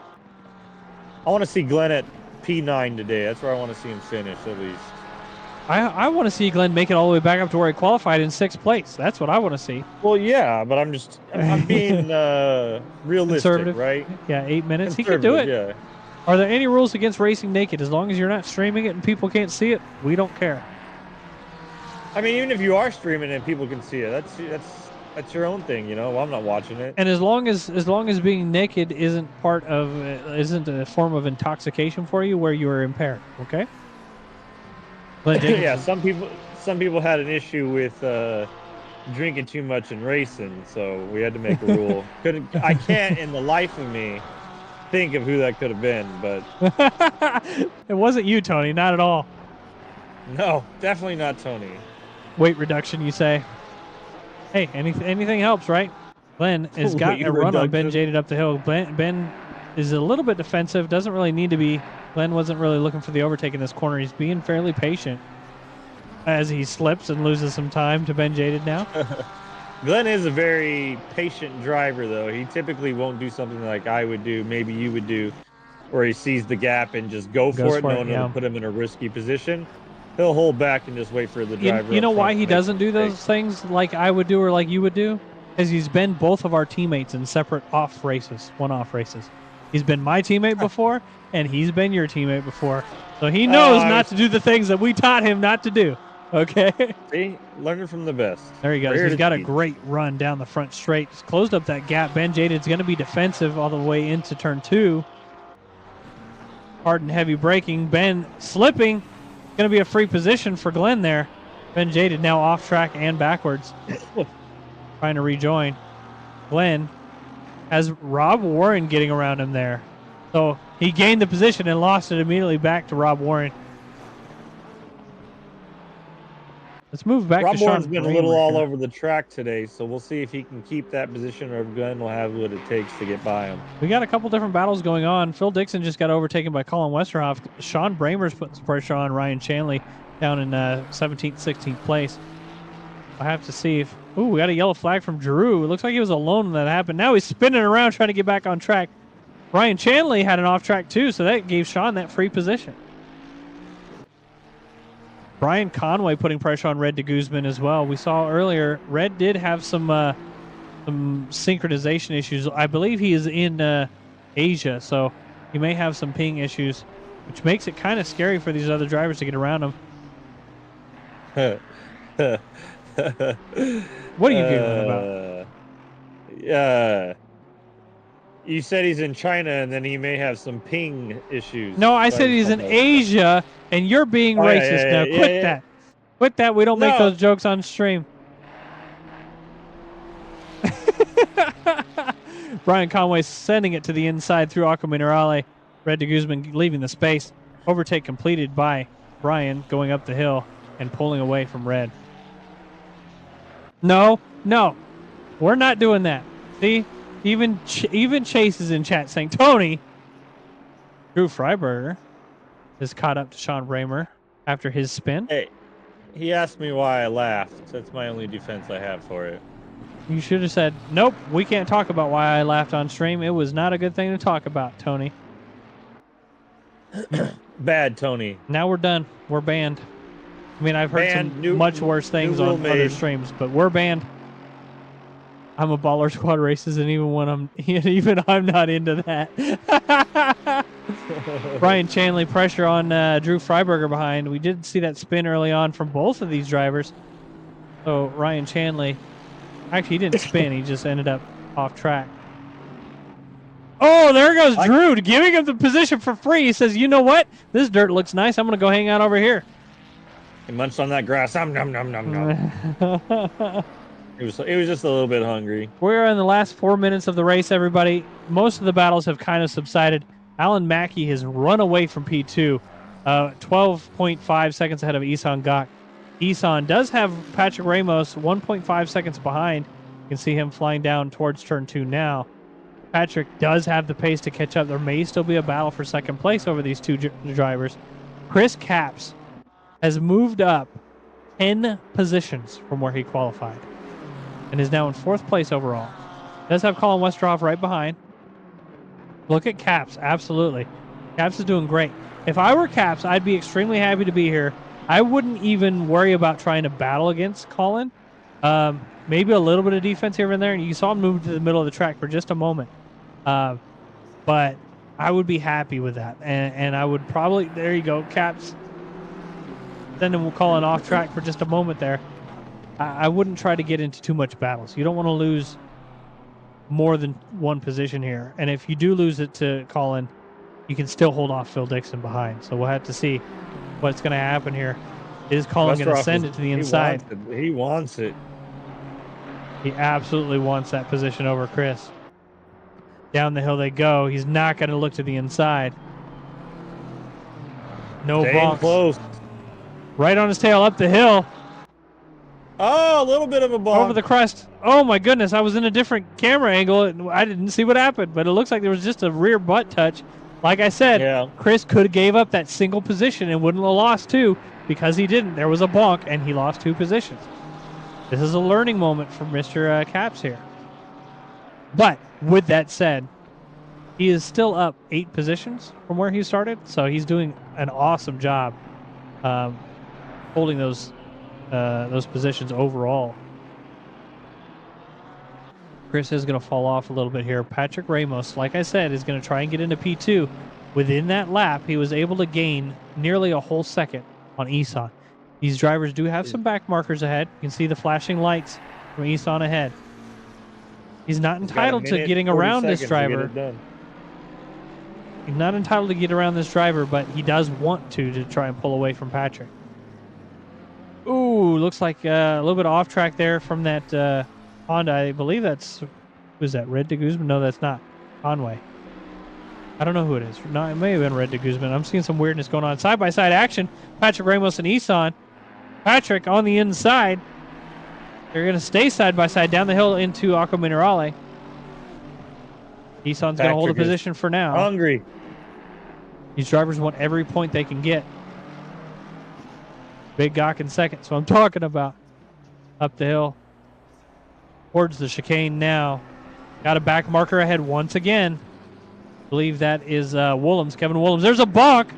I want to see Glenn at P9 today. That's where I want to see him finish, at least. I want to see Glenn make it all the way back up to where he qualified in 6th place. That's what I want to see. Well, yeah, but I'm being realistic, right? Yeah, 8 minutes. He can do it. Yeah. Are there any rules against racing naked? As long as you're not streaming it and people can't see it, we don't care. I mean, even if you are streaming and people can see it, that's your own thing, you know. Well, I'm not watching it. And as long as being naked isn't a form of intoxication for you, where you are impaired, okay? Yeah, some people had an issue with drinking too much and racing, so we had to make a rule. I can't, in the life of me, think of who that could have been, but it wasn't you, Tony. Not at all. No, definitely not Tony. Weight reduction, you say? Hey, anything helps, right? Glenn has got Weight a run on reduction. Ben Jaded up the hill. Ben is a little bit defensive. Doesn't really need to be. Glenn wasn't really looking for the overtake in this corner. He's being fairly patient as he slips and loses some time to Ben Jaded now. Glenn is a very patient driver, though. He typically won't do something like I would do, maybe you would do, where he sees the gap and just goes for it, knowing it'll put him in a risky position. He'll hold back and just wait for the driver. You know why he doesn't do those things like I would do or like you would do? Because he's been both of our teammates in separate one-off races. He's been my teammate before, and he's been your teammate before. So he knows not to do the things that we taught him not to do. Okay? See? Learning from the best. There he goes. He's got a great run down the front straight. He's closed up that gap. Ben Jaded's going to be defensive all the way into turn 2. Hard and heavy braking. Ben slipping. Going to be a free position for Glenn there. Ben Jaded now off track and backwards. Trying to rejoin. Glenn has Rob Warren getting around him there. So he gained the position and lost it immediately back to Rob Warren. Let's move back Rob to Sean Warren's been a little Bramer all here. over the track today, so we'll see if he can keep that position or if Glenn will have what it takes to get by him. We got a couple different battles going on. Phil Dixon just got overtaken by Colin Westerhoff. Sean Bramer's putting some pressure on Ryan Chanley down in 17th, 16th place. I have to see if... Ooh, we got a yellow flag from Drew. It looks like he was alone when that happened. Now he's spinning around trying to get back on track. Ryan Chanley had an off track too, so that gave Sean that free position. Brian Conway putting pressure on Red de Guzman as well. We saw earlier, Red did have some synchronization issues. I believe he is in Asia, so he may have some ping issues, which makes it kind of scary for these other drivers to get around him. What are you giggling about? You said he's in China, and then he may have some ping issues. No, I said he's in Asia, and you're being racist now. Quit that. Quit that. We don't make those jokes on stream. Brian Conway sending it to the inside through Aqua Minerale. Red de Guzman leaving the space. Overtake completed by Brian going up the hill and pulling away from Red. No, we're not doing that. See, even Chase is in chat saying, Tony. Drew Freiberger is caught up to Sean Bramer after his spin. Hey, he asked me why I laughed. That's my only defense I have for it. You should have said, nope, we can't talk about why I laughed on stream. It was not a good thing to talk about, Tony. Bad, Tony. Now we're done. We're banned. I mean, I've heard some much worse things on other streams, but we're banned. I'm a baller squad races, and even I'm not into that. Brian Chanley pressure on Drew Freiberger behind. We did see that spin early on from both of these drivers. So Ryan Chanley, actually he didn't spin, he just ended up off track. Oh, there goes Drew, giving him the position for free. He says, you know what? This dirt looks nice. I'm going to go hang out over here. He munched on that grass. Nom, nom, nom, nom, nom. He was just a little bit hungry. We're in the last 4 minutes of the race, everybody. Most of the battles have kind of subsided. Alan Mackey has run away from P2, 12.5 seconds ahead of Isan Gok. Isan does have Patrick Ramos 1.5 seconds behind. You can see him flying down towards turn 2 now. Patrick does have the pace to catch up. There may still be a battle for second place over these two drivers. Chris Capps has moved up 10 positions from where he qualified and is now in 4th place overall. Does have Colin Westerhoff right behind. Look at Capps, absolutely. Capps is doing great. If I were Capps, I'd be extremely happy to be here. I wouldn't even worry about trying to battle against Colin. Maybe a little bit of defense here and there, and you saw him move to the middle of the track for just a moment. But I would be happy with that, and I would probably, there you go, Capps. Then we'll call an off track for just a moment there. I wouldn't try to get into too much battles. You don't want to lose more than one position here. And if you do lose it to Colin, you can still hold off Phil Dixon behind. So we'll have to see what's going to happen here. Is Colin going to send it to the inside? He wants it. He absolutely wants that position over Chris. Down the hill they go. He's not going to look to the inside. No bonks. Close. Right on his tail up the hill. Oh, a little bit of a bonk. Over the crest. Oh my goodness, I was in a different camera angle and I didn't see what happened, but it looks like there was just a rear butt touch. Like I said, Chris could have gave up that single position and wouldn't have lost 2 because he didn't. There was a bonk and he lost 2 positions. This is a learning moment for Mr. Capps here. But with that said, he is still up 8 positions from where he started, so he's doing an awesome job holding those positions overall. Chris is going to fall off a little bit here. Patrick Ramos, like I said, is going to try and get into P2. Within that lap, he was able to gain nearly a whole second on Isan. These drivers do have some back markers ahead. You can see the flashing lights from Isan ahead. He's not entitled to getting around this driver. He's not entitled to get around this driver, but he does want to try and pull away from Patrick. Ooh, looks like a little bit off track there from that Honda. I believe that's, who's that, Red de Guzman? No, that's not. Conway. I don't know who it is. No, it may have been Red de Guzman. I'm seeing some weirdness going on. Side-by-side action. Patrick Ramos and Isan. Patrick on the inside. They're going to stay side-by-side down the hill into Aqua Minerale. Isan's going to hold a position for now. Hungry. These drivers want every point they can get. Big Gok in second, so I'm talking about. Up the hill. Towards the chicane now. Got a back marker ahead once again. I believe that is Willems. Kevin Willems. There's a bonk.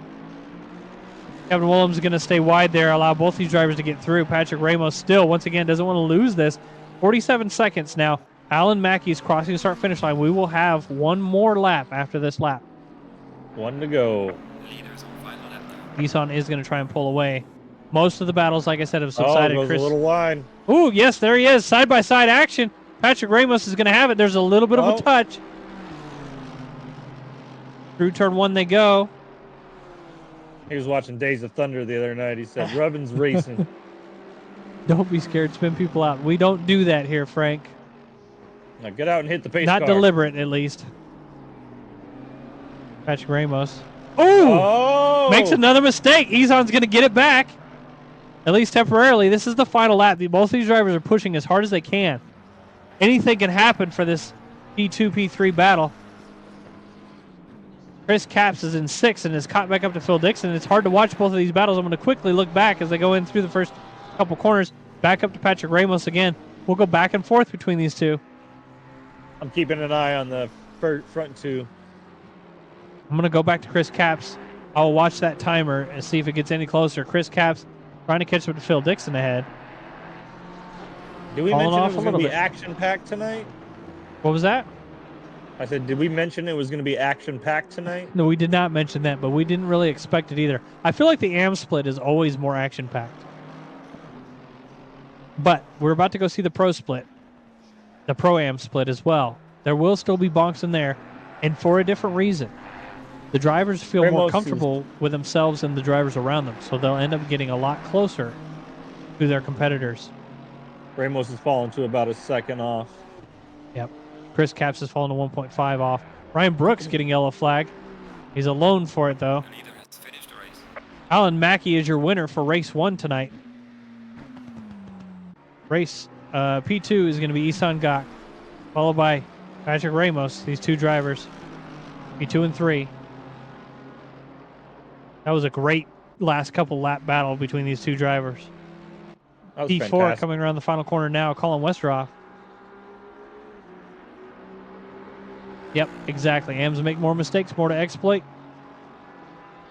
Kevin Willems is going to stay wide there, allow both these drivers to get through. Patrick Ramos still, once again, doesn't want to lose this. 47 seconds now. Alan Mackey is crossing the start-finish line. We will have one more lap after this lap. One to go. Leaders on final lap now. Nissan is going to try and pull away. Most of the battles, like I said, have subsided. Goes a little wide. Ooh, yes, there he is. Side-by-side action. Patrick Ramos is going to have it. There's a little bit of a touch. Through turn one they go. He was watching Days of Thunder the other night. He said, Rubbin's racing. Don't be scared. Spin people out. We don't do that here, Frank. Now get out and hit the pace Not car. deliberate, at least. Patrick Ramos. Ooh! Makes another mistake. Izan's going to get it back. At least temporarily. This is the final lap. Both of these drivers are pushing as hard as they can. Anything can happen for this P2, P3 battle. Chris Capps is in 6th and is caught back up to Phil Dixon. It's hard to watch both of these battles. I'm going to quickly look back as they go in through the first couple corners. Back up to Patrick Ramos again. We'll go back and forth between these two. I'm keeping an eye on the front two. I'm going to go back to Chris Capps. I'll watch that timer and see if it gets any closer. Chris Capps trying to catch up to Phil Dixon ahead. Did we Falling mention off it was a going to little be bit. action-packed tonight? What was that? I said, did we mention it was going to be action-packed tonight? No, we did not mention that, but we didn't really expect it either. I feel like the AM split is always more action-packed. But we're about to go see the Pro split. The Pro-Am split as well. There will still be bonks in there, and for a different reason. The drivers feel more Ramos comfortable with themselves and the drivers around them, so they'll end up getting a lot closer to their competitors. Ramos has fallen to about a second off. Yep. Chris Capps has fallen to 1.5 off. Ryan Brooks getting yellow flag. He's alone for it, though. The leader has finished the race. Alan Mackey is your winner for race 1 tonight. Race P2 is going to be Isan Gak, followed by Patrick Ramos, these two drivers. P2 and 3. That was a great last couple lap battle between these two drivers. That was P4 fantastic. coming around the final corner now. Colin Westeroff. Yep, exactly. AMs make more mistakes, more to exploit.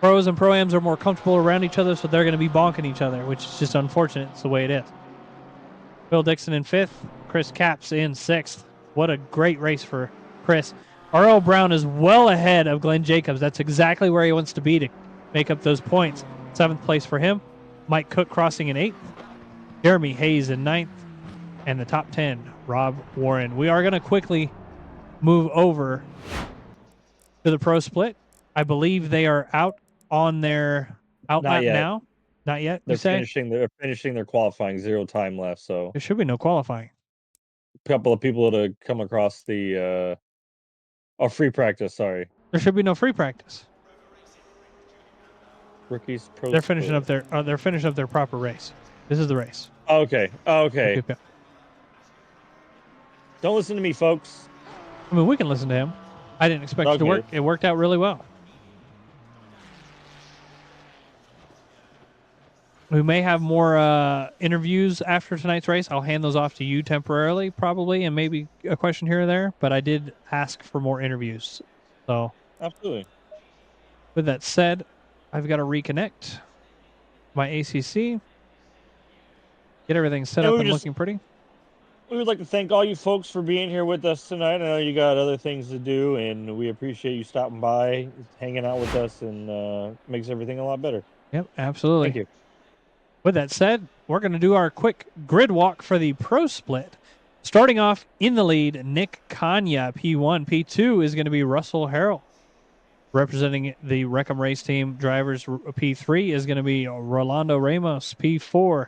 Pros and Pro-Ams are more comfortable around each other, so they're going to be bonking each other, which is just unfortunate. It's the way it is. Phil Dixon in 5th. Chris Capps in 6th. What a great race for Chris. R.L. Brown is well ahead of Glenn Jacobs. That's exactly where he wants to be to make up those points. 7th place for him. Mike Cook crossing in 8th. Jeremy Hayes in 9th. And the top 10, Rob Warren. We are going to quickly move over to the Pro Split. I believe they are out on their outlap now. Not yet. They're You say finishing their qualifying. 0 time left. So there should be no qualifying. a couple of people that have come across the free practice. Sorry, There should be no free practice. rookies. Pro They're finishing up their. They're finishing up their proper race. This is the race. Okay. Okay. Yep. Don't listen to me, folks. I mean, we can listen to him. I didn't expect it to Okay. work. It worked out really well. We may have more interviews after tonight's race. I'll hand those off to you temporarily, probably, and maybe a question here or there. But I did ask for more interviews. So, Absolutely. with that said, I've got to reconnect my ACC, get everything set And up we and just- looking pretty. We would like to thank all you folks for being here with us tonight. I know you got other things to do, and we appreciate you stopping by, hanging out with us, and makes everything a lot better. Yep, absolutely. Thank you. With that said, we're going to do our quick grid walk for the Pro Split. Starting off in the lead, Nick Kanya, P1. P2 is going to be Russell Harrell. Representing the Wreckham Race Team drivers, P3 is going to be Rolando Ramos. P4,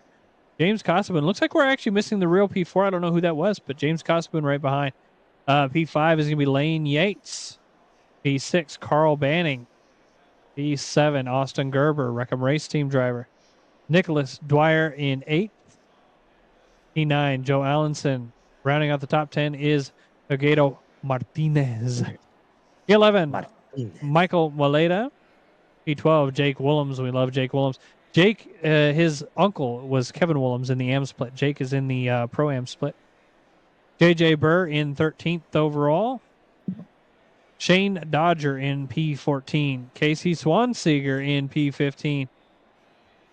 James Costabin. Looks like we're actually missing the real P4. I don't know who that was, but James Costabin right behind. P5 is going to be Lane Yates. P6, Carl Banning. P7, Austin Gerber, Wreckham Race Team driver. Nicholas Dwyer in 8th. P9, Joe Allenson. Rounding out the top 10 is Aguedo Martinez. P11, Michael Maleta. P12, Jake Willems. We love Jake Willems. Jake, his uncle was Kevin Willems in the AM split. Jake is in the Pro-Am split. JJ Burr in 13th overall. Shane Dodger in P14. Casey Swanseeger in P15.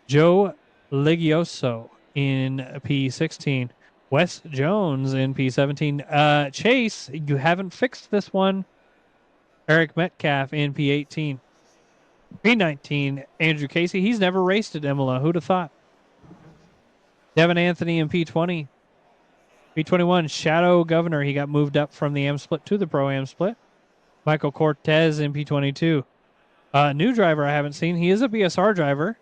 Joe Ligioso in P16. Wes Jones in P17. Chase, you haven't fixed this one. Eric Metcalf in P18. P19, Andrew Casey. He's never raced at Imola. Who'd have thought? Devin Anthony in P20. P21, Shadow Governor. He got moved up from the AM split to the Pro-Am split. Michael Cortez in P22. New driver I haven't seen. He is a BSR driver.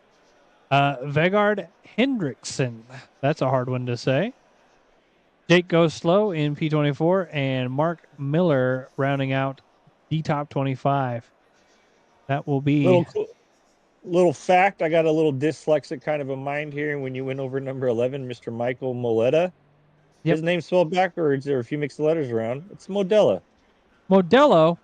Vegard Hendrickson. That's a hard one to say. Jake Goes Slow in P24. And Mark Miller rounding out the top 25. That will be... Little fact, I got a little dyslexic kind of a mind here. When you went over number 11, Mr. Michael Moletta. Yep. His name's spelled backwards. There are a few mixed letters around. It's Modella. Modelo.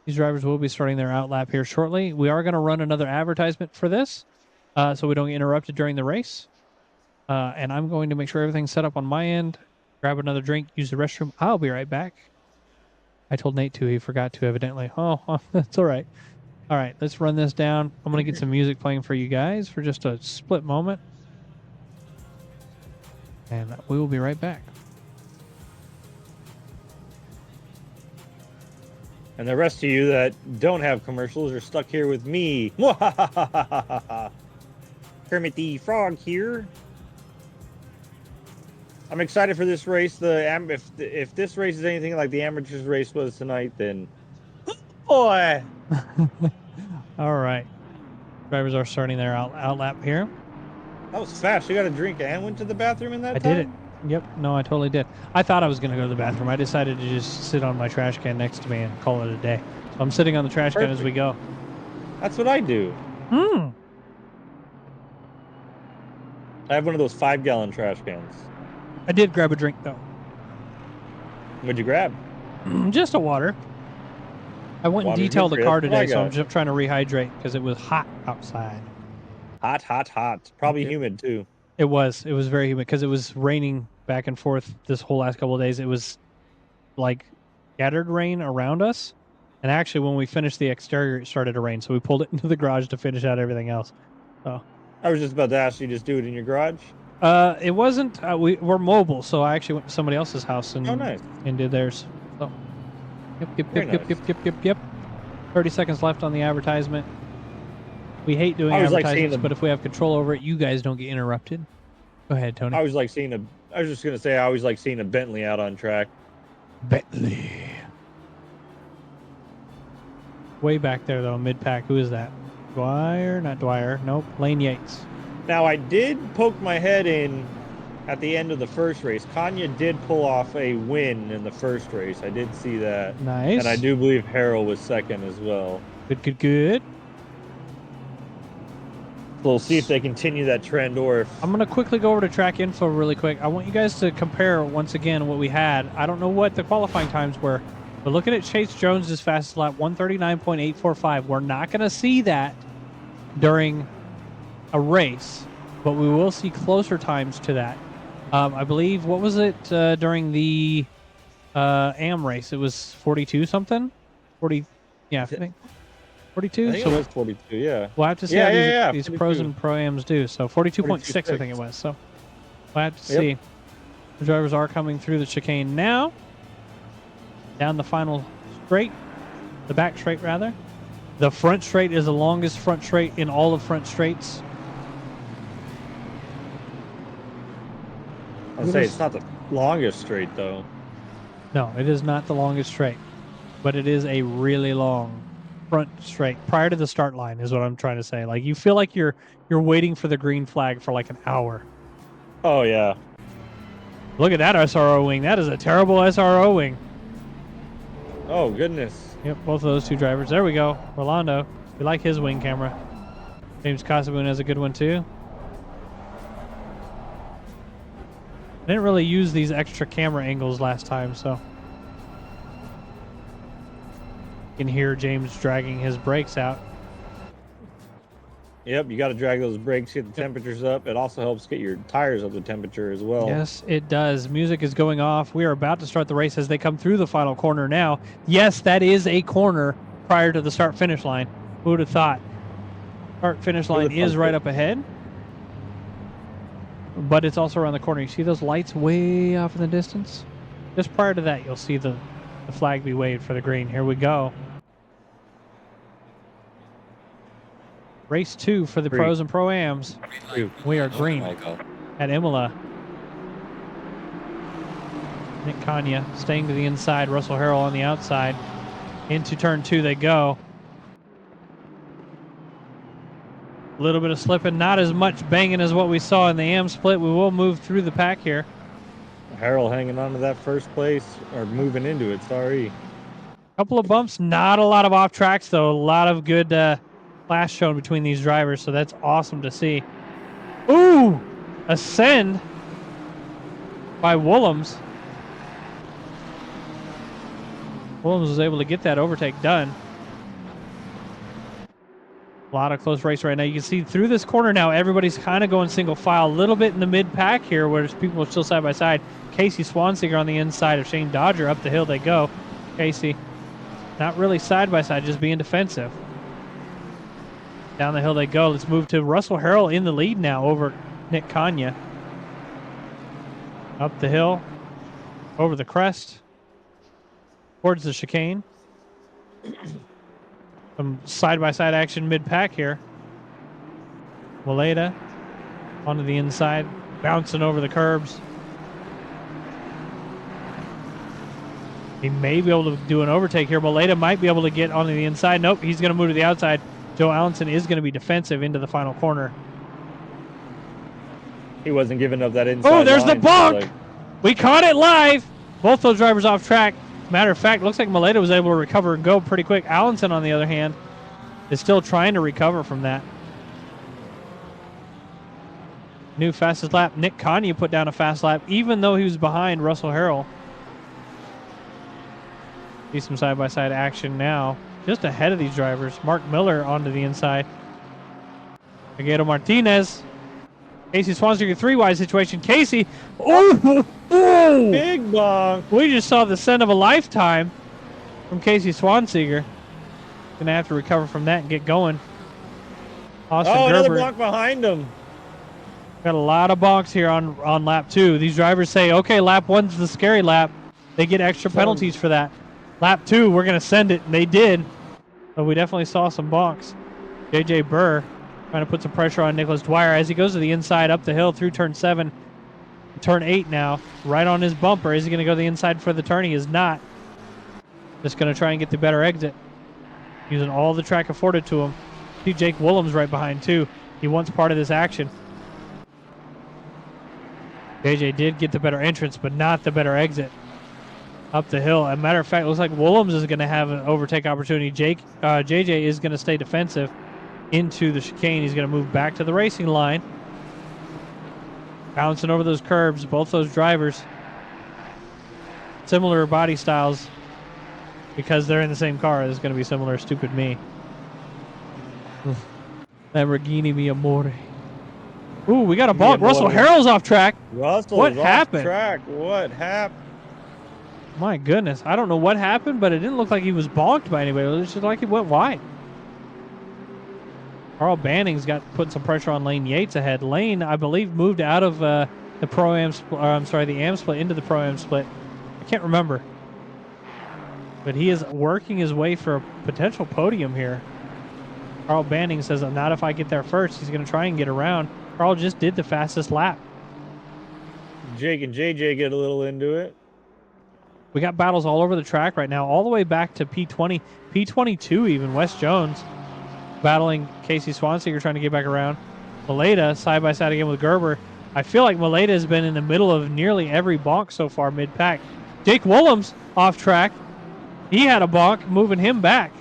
These drivers will be starting their out lap here shortly. We are going to run another advertisement for this so we don't get interrupted during the race. And I'm going to make sure everything's set up on my end. Grab another drink, use the restroom. I'll be right back. I told Nate to. He forgot to, evidently. Oh, that's all right. All right, let's run this down. I'm going to get some music playing for you guys for just a split moment. And we will be right back. And the rest of you that don't have commercials are stuck here with me. Kermit the Frog here. I'm excited for this race. If this race is anything like the amateurs race was tonight, then boy. All right. Drivers are starting their out lap here. That was fast. You got a drink and went to the bathroom in that time? I did it. Yep. No, I totally did. I thought I was going to go to the bathroom. I decided to just sit on my trash can next to me and call it a day. So I'm sitting on the trash can as we go. That's what I do. I have one of those 5-gallon trash cans. I did grab a drink, though. What'd you grab? Just a water. I went and Water's detailed good the for you. car That's what I today, so I'm got. just trying to rehydrate because it was hot outside. Hot. Probably Okay. humid, too. It was very humid because it was raining back and forth this whole last couple of days. It was like scattered rain around us. And actually, when we finished the exterior, it started to rain. So we pulled it into the garage to finish out everything else. So I was just about to ask you, just do it in your garage? it wasn't. We're mobile, so I actually went to somebody else's house and nice. and did theirs. So Very yep. 30 seconds left on the advertisement. We hate doing I was like advertisements, seeing but if we have control over it, you guys don't get interrupted. Go ahead, Tony. I was just going to say, I always like seeing a Bentley out on track. Bentley. Way back there, though, mid-pack. Who is that? Dwyer? Not Dwyer. Nope. Lane Yates. Now, I did poke my head in at the end of the first race. Kanya did pull off a win in the first race. I did see that. Nice. And I do believe Harrell was second as well. Good. So we'll see if they continue that trend or if... I'm going to quickly go over to track info really quick. I want you guys to compare, once again, what we had. I don't know what the qualifying times were, but looking at Chase Jones's fastest lap, 139.845. We're not going to see that during a race, but we will see closer times to that. I believe, what was it during the AM race? It was 42 something? 40, yeah, I think 42. I think So it was 42, yeah. we'll have to see Yeah, how these 42. pros and pro-ams do. So 42.6, I think it was. So we'll have to see. The drivers are coming through the chicane now. Down the final straight. The back straight, rather. The front straight is the longest front straight in all of front straights. I'll say it's not the longest straight, though. No, it is not the longest straight. But it is a really long front straight prior to the start line is what I'm trying to say. Like, you feel like you're waiting for the green flag for like an hour. Oh, yeah. Look at that SRO wing. That is a terrible SRO wing. Oh, goodness. Yep, both of those two drivers. There we go. Rolando. We like his wing camera. James Casaboon has a good one too. I didn't really use these extra camera angles last time, so you can hear James dragging his brakes out. Yep, you got to drag those brakes, get the temperatures up. It also helps get your tires up to temperature as well. Yes, it does. Music is going off. We are about to start the race as they come through the final corner now. Yes, that is a corner prior to the start-finish line. Who would have thought? Start-finish line is right up ahead. But it's also around the corner. You see those lights way off in the distance? Just prior to that, you'll see the flag be waved for the green. Here we go. Race 2 for the pros and pro-ams. We are green at Imola. Nick Kanya staying to the inside. Russell Harrell on the outside. Into turn 2 they go. A little bit of slipping, not as much banging as what we saw in the AM split. We will move through the pack here. Harrell hanging on to that first place, or moving into it, sorry. Couple of bumps, not a lot of off tracks though. A lot of good class shown between these drivers, so that's awesome to see. Ooh, ascend by Willems. Willems was able to get that overtake done. A lot of close race right now. You can see through this corner now, everybody's kind of going single file. A little bit in the mid pack here where people are still side by side. Casey Swansiger on the inside of Shane Dodger. Up the hill they go. Casey, not really side by side, just being defensive. Down the hill they go. Let's move to Russell Harrell in the lead now over Nick Kanya. Up the hill, over the crest, towards the chicane. Some side-by-side action mid-pack here. Waleda onto the inside, bouncing over the curbs. He may be able to do an overtake here. Waleda might be able to get onto the inside. Nope, he's going to move to the outside. Joe Allenson is going to be defensive into the final corner. He wasn't giving up that inside. Oh, there's the line, bonk! like... We caught it live. Both those drivers off track. Matter of fact, looks like Maleta was able to recover and go pretty quick. Allenson, on the other hand, is still trying to recover from that. New fastest lap. Nick Kanye put down a fast lap, even though he was behind Russell Harrell. See some side-by-side action now. Just ahead of these drivers. Mark Miller onto the inside. Miguel Martinez. Casey Swansiger, three-wide situation. Casey, oh, big bonk. We just saw the send of a lifetime from Casey Swansiger. Gonna have to recover from that and get going. Austin another Gerber. bonk behind him. Got a lot of bonks here on lap 2. These drivers say, okay, lap 1's the scary lap. They get extra penalties for that. Lap 2, we're gonna send it, and they did. But we definitely saw some bonks. JJ Burr trying to put some pressure on Nicholas Dwyer as he goes to the inside, up the hill through turn 7, turn 8 now, right on his bumper. Is he going to go to the inside for the turn? He is not. Just going to try and get the better exit, using all the track afforded to him. See Jake Willems right behind too. He wants part of this action. JJ did get the better entrance, but not the better exit. Up the hill. As a matter of fact, it looks like Willems is going to have an overtake opportunity. JJ is going to stay defensive into the chicane. He's going to move back to the racing line. Bouncing over those curbs. Both those drivers. Similar body styles. Because they're in the same car, it's going to be similar. Stupid me. Lamborghini mi amore. Ooh, we got a bonk. Russell Harrell's off track. What happened? Track. What happened? My goodness. I don't know what happened, but it didn't look like he was bonked by anybody. It was just like he went wide. Carl Banning's got putting some pressure on Lane Yates ahead. Lane, I believe, moved out of the Pro-Am split, the Am split into the Pro-Am split. I can't remember. But he is working his way for a potential podium here. Carl Banning says, not if I get there first. He's going to try and get around. Carl just did the fastest lap. Jake and JJ get a little into it. We got battles all over the track right now, all the way back to P20, P22 even. Wes Jones battling Casey Swansiger, trying to get back around. Maleta side by side again with Gerber. I feel like Maleta has been in the middle of nearly every bonk so far mid-pack. Jake Willems off track. He had a bonk, moving him back.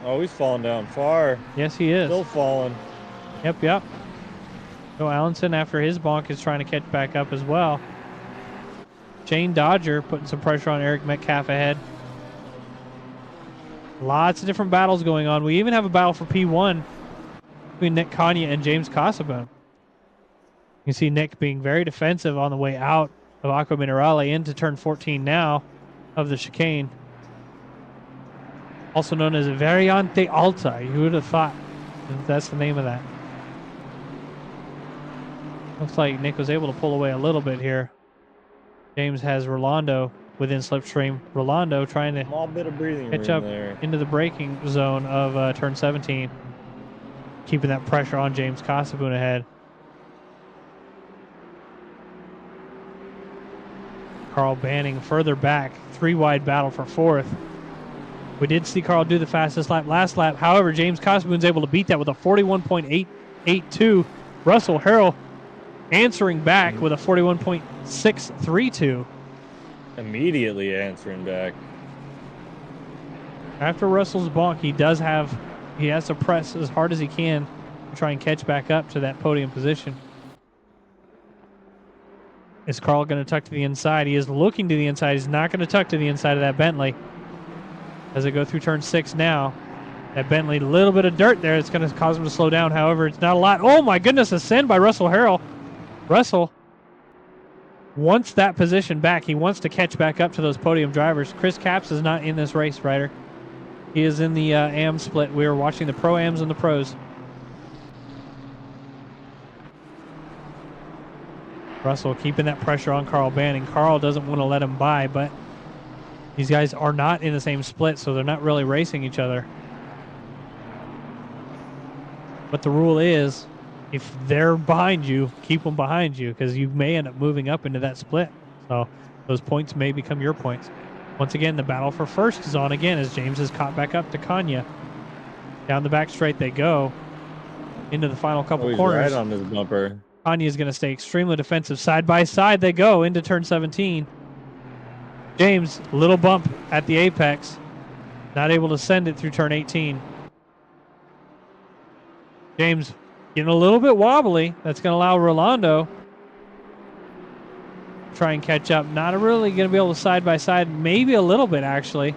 Oh, he's falling down far. Yes, he is. Still falling. Yep. Joe Allenson, after his bonk, is trying to catch back up as well. Shane Dodger putting some pressure on Eric Metcalf ahead. Lots of different battles going on. We even have a battle for P1 between Nick Kanye and James Casabon. You see Nick being very defensive on the way out of Aqua Minerale into turn 14 now of the chicane. Also known as Variante Alta. Who would have thought that's the name of that? Looks like Nick was able to pull away a little bit here. James has Rolando within slipstream. Rolando trying to Small bit of breathing catch room up there. into the braking zone of turn 17. Keeping that pressure on James Casabon ahead. Carl Banning further back. 3-wide battle for fourth. We did see Carl do the fastest lap last lap. However, James Casabon's able to beat that with a 41.882. Russell Harrell answering back with a 41.632. Immediately answering back. After Russell's bonk, he has to press as hard as he can to try and catch back up to that podium position. Is Carl going to tuck to the inside? He is looking to the inside. He's not going to tuck to the inside of that Bentley. As they go through turn 6 now, that Bentley, a little bit of dirt there. It's going to cause him to slow down. However, it's not a lot. Oh my goodness, a send by Russell Harrell. Russell wants that position back. He wants to catch back up to those podium drivers. Chris Capps is not in this race, Ryder. He is in the AM split. We are watching the Pro-Ams and the Pros. Russell keeping that pressure on Carl Banning. Carl doesn't want to let him by, but these guys are not in the same split, so they're not really racing each other. But the rule is, if they're behind you, keep them behind you, because you may end up moving up into that split. So those points may become your points. Once again, the battle for first is on again as James is caught back up to Kanya. Down the back straight they go into the final couple He's corners. right on this bumper. Kanya is going to stay extremely defensive. Side by side they go into turn 17. James, little bump at the apex. Not able to send it through turn 18. James getting a little bit wobbly. That's going to allow Rolando to try and catch up. Not really going to be able to side by side. Maybe a little bit, actually.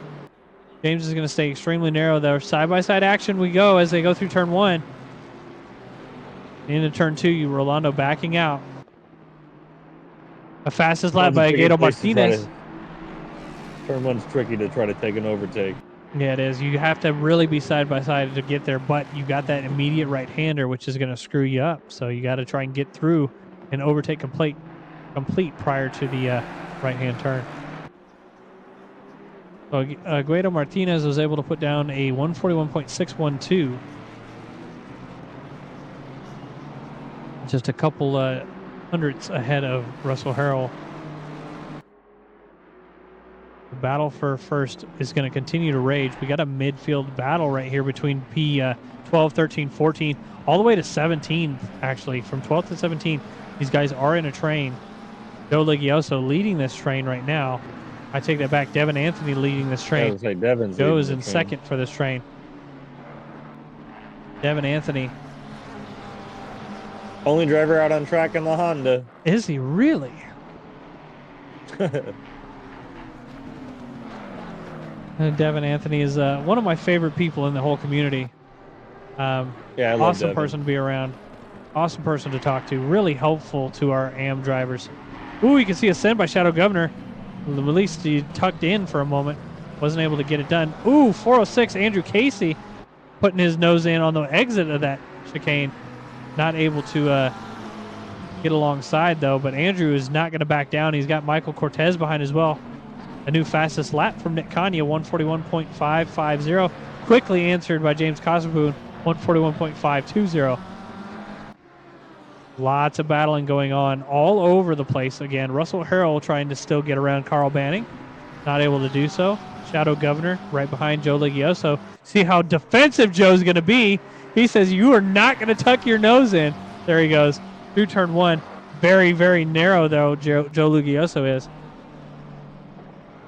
James is going to stay extremely narrow there. Side by side action we go as they go through turn 1. Into turn 2, Rolando backing out. A fastest lap by Gato Martinez. Turn 1's tricky to try to take an overtake. Yeah, it is. You have to really be side by side to get there, but you got that immediate right-hander, which is going to screw you up. So you got to try and get through and overtake complete prior to the right-hand turn. So Guido Martinez was able to put down a 141.612. Just a couple hundredths ahead of Russell Harrell. The battle for first is going to continue to rage. We got a midfield battle right here between P12, 13, 14, all the way to 17, actually. From 12 to 17, these guys are in a train. Joe Ligioso leading this train right now. I take that back. Devin Anthony leading this train. Joe is in second for this train. Devin Anthony. Only driver out on track in the Honda. Is he really? Devin Anthony is one of my favorite people in the whole community. Yeah, I love awesome Devin. person to be around. Awesome person to talk to. Really helpful to our AM drivers. Ooh, you can see a send by Shadow Governor. At least he tucked in for a moment. Wasn't able to get it done. Ooh, 406, Andrew Casey putting his nose in on the exit of that chicane. Not able to get alongside, though. But Andrew is not going to back down. He's got Michael Cortez behind as well. A new fastest lap from Nick Kanye, 141.550. Quickly answered by James Casabon, 141.520. Lots of battling going on all over the place. Again, Russell Harrell trying to still get around Carl Banning. Not able to do so. Shadow Governor right behind Joe Ligioso. See how defensive Joe's going to be. He says, you are not going to tuck your nose in. There he goes. Through turn 1. Very, very narrow, though, Joe Ligioso is.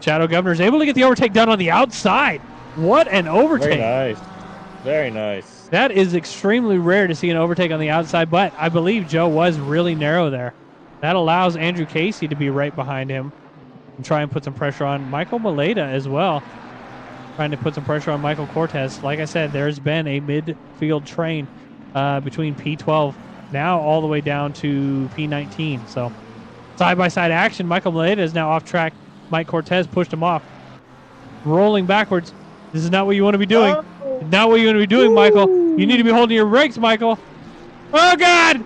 Shadow Governor is able to get the overtake done on the outside. What an overtake. Very nice. Very nice. That is extremely rare to see an overtake on the outside, but I believe Joe was really narrow there. That allows Andrew Casey to be right behind him and try and put some pressure on Michael Maleta as well. Trying to put some pressure on Michael Cortez. Like I said, there's been a midfield train between P12 now all the way down to P19. So side-by-side action. Michael Maleta is now off track. Mike Cortez pushed him off. Rolling backwards. This is not what you want to be doing. Oh. Not what you want to be doing, Michael. You need to be holding your brakes, Michael. Oh, God!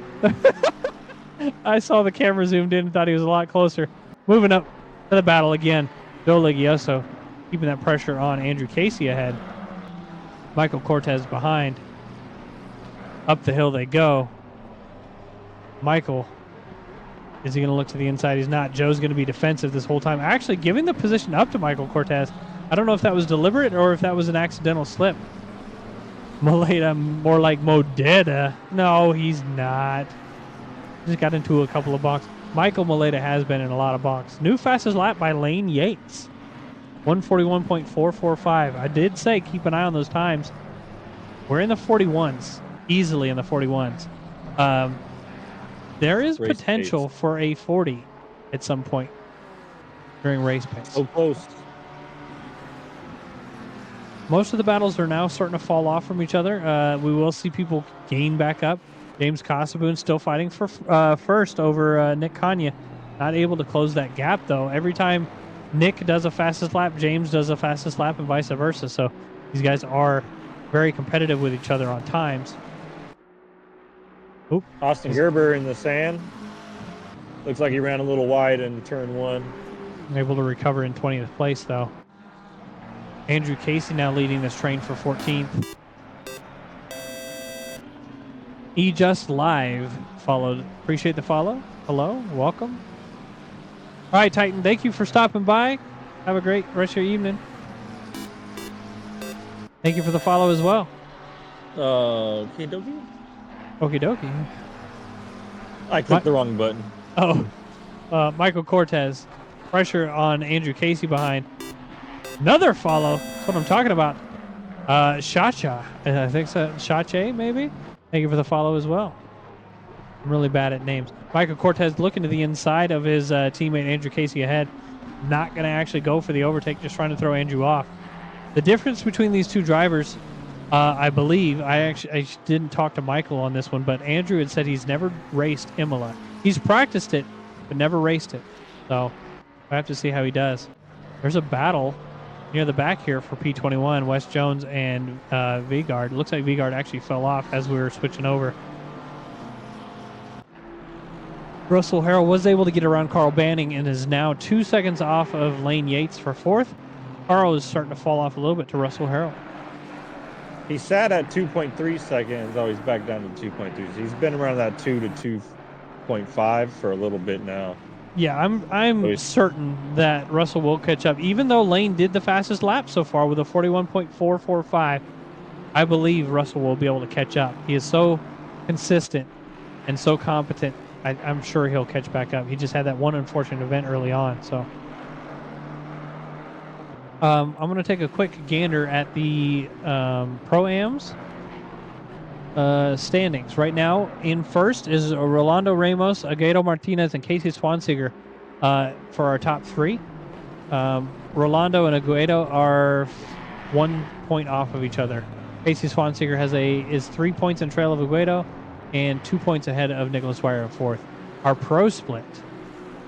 I saw the camera zoomed in and thought he was a lot closer. Moving up to the battle again. Joe Ligioso keeping that pressure on Andrew Casey ahead. Michael Cortez behind. Up the hill they go. Michael, is he going to look to the inside? He's not. Joe's going to be defensive this whole time. Actually giving the position up to Michael Cortez. I don't know if that was deliberate or if that was an accidental slip. Maleta, more like Modeda. No, he's not. Just got into a couple of boxes. Michael Maleta has been in a lot of boxes. New fastest lap by Lane Yates. 141.445. I did say keep an eye on those times. We're in the 41s. Easily in the 41s. There is Race potential pace. for a 40 at some point during race pace. So close. Most of the battles are now starting to fall off from each other. We will see people gain back up. James Casaboon still fighting for first over Nick Kanya. Not able to close that gap, though. Every time Nick does a fastest lap, James does a fastest lap, and vice versa. So these guys are very competitive with each other on times. Oop. Austin Gerber in the sand. Looks like he ran a little wide in turn 1. Able to recover in 20th place, though. Andrew Casey now leading this train for 14th. Just Live followed. Appreciate the follow. Hello, welcome. All right, Titan, thank you for stopping by. Have a great rest of your evening. Thank you for the follow as well. Okay, dokie. Okie dokie. I clicked the wrong button. Oh, Michael Cortez. Pressure on Andrew Casey behind. Another follow. That's what I'm talking about. Shacha. I think so. Shache, maybe? Thank you for the follow as well. I'm really bad at names. Michael Cortez looking to the inside of his teammate Andrew Casey ahead. Not going to actually go for the overtake, just trying to throw Andrew off. The difference between these two drivers, I believe, I didn't talk to Michael on this one, but Andrew had said he's never raced Imola. He's practiced it, but never raced it. So I have to see how he does. There's a battle near the back here for P21, Wes Jones and Vigard. Looks like Vigard actually fell off as we were switching over. Russell Harrell was able to get around Carl Banning and is now 2 seconds off of Lane Yates for 4th. Carl is starting to fall off a little bit to Russell Harrell. He sat at 2.3 seconds. Oh, he's back down to 2.2. So he's been around that 2 to 2.5 for a little bit now. Yeah, I'm certain that Russell will catch up. Even though Lane did the fastest lap so far with a 41.445, I believe Russell will be able to catch up. He is so consistent and so competent. I'm sure he'll catch back up. He just had that one unfortunate event early on. So I'm going to take a quick gander at the Pro-Ams standings. Right now, in first is Rolando Ramos, Aguedo Martinez, and Casey Swanseger for our top 3. Rolando and Aguedo are 1 point off of each other. Casey Swanseger is 3 points in trail of Aguedo and 2 points ahead of Nicholas Dwyer in 4th. Our pro split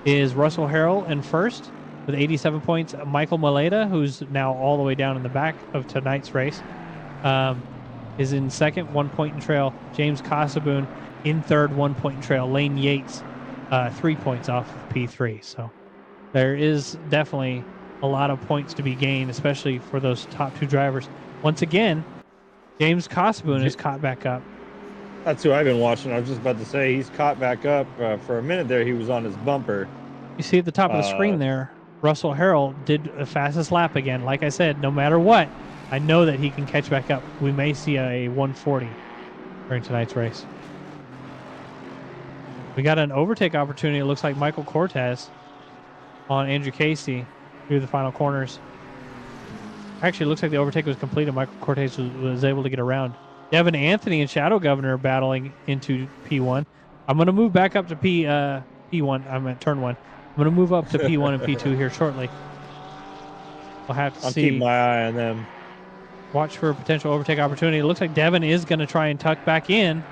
is Russell Harrell in first with 87 points. Michael Maleta, who's now all the way down in the back of tonight's race, is in second, 1 point in trail. James Casaboon in third, 1 point in trail. Lane Yates, 3 points off of P3. So there is definitely a lot of points to be gained, especially for those top 2 drivers. Once again, James Casaboon is caught back up. That's who I've been watching. I was just about to say he's caught back up. For a minute there, he was on his bumper. You see at the top of the screen there, Russell Harrell did the fastest lap again. Like I said, no matter what, I know that he can catch back up. We may see a 140 during tonight's race. We got an overtake opportunity. It looks like Michael Cortez on Andrew Casey through the final corners. Actually, it looks like the overtake was completed. Michael Cortez was able to get around. Devin Anthony and Shadow Governor battling into P1. I'm going to move back up to P1. I'm at turn 1. I'm going to move up to P1 and P2 here shortly. We'll have to see. I'll keep my eye on them. watch for a potential overtake opportunity. It looks like Devin is going to try and tuck back in.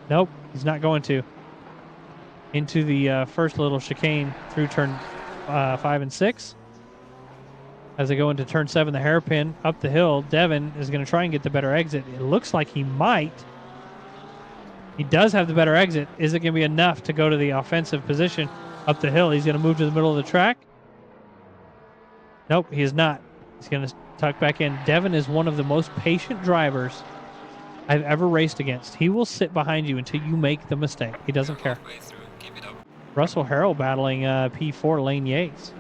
Nope, he's not going to. Into the first little chicane through turn 5 and 6. As they go into turn 7, the hairpin up the hill, Devin is going to try and get the better exit. It looks like he might. He does have the better exit. Is it going to be enough to go to the offensive position up the hill? He's going to move to the middle of the track. Nope, he is not. He's going to tuck back in. Devin is one of the most patient drivers I've ever raced against. He will sit behind you until you make the mistake. He doesn't care. Halfway through. Keep it up. Russell Harrell battling P4 Lane Yates.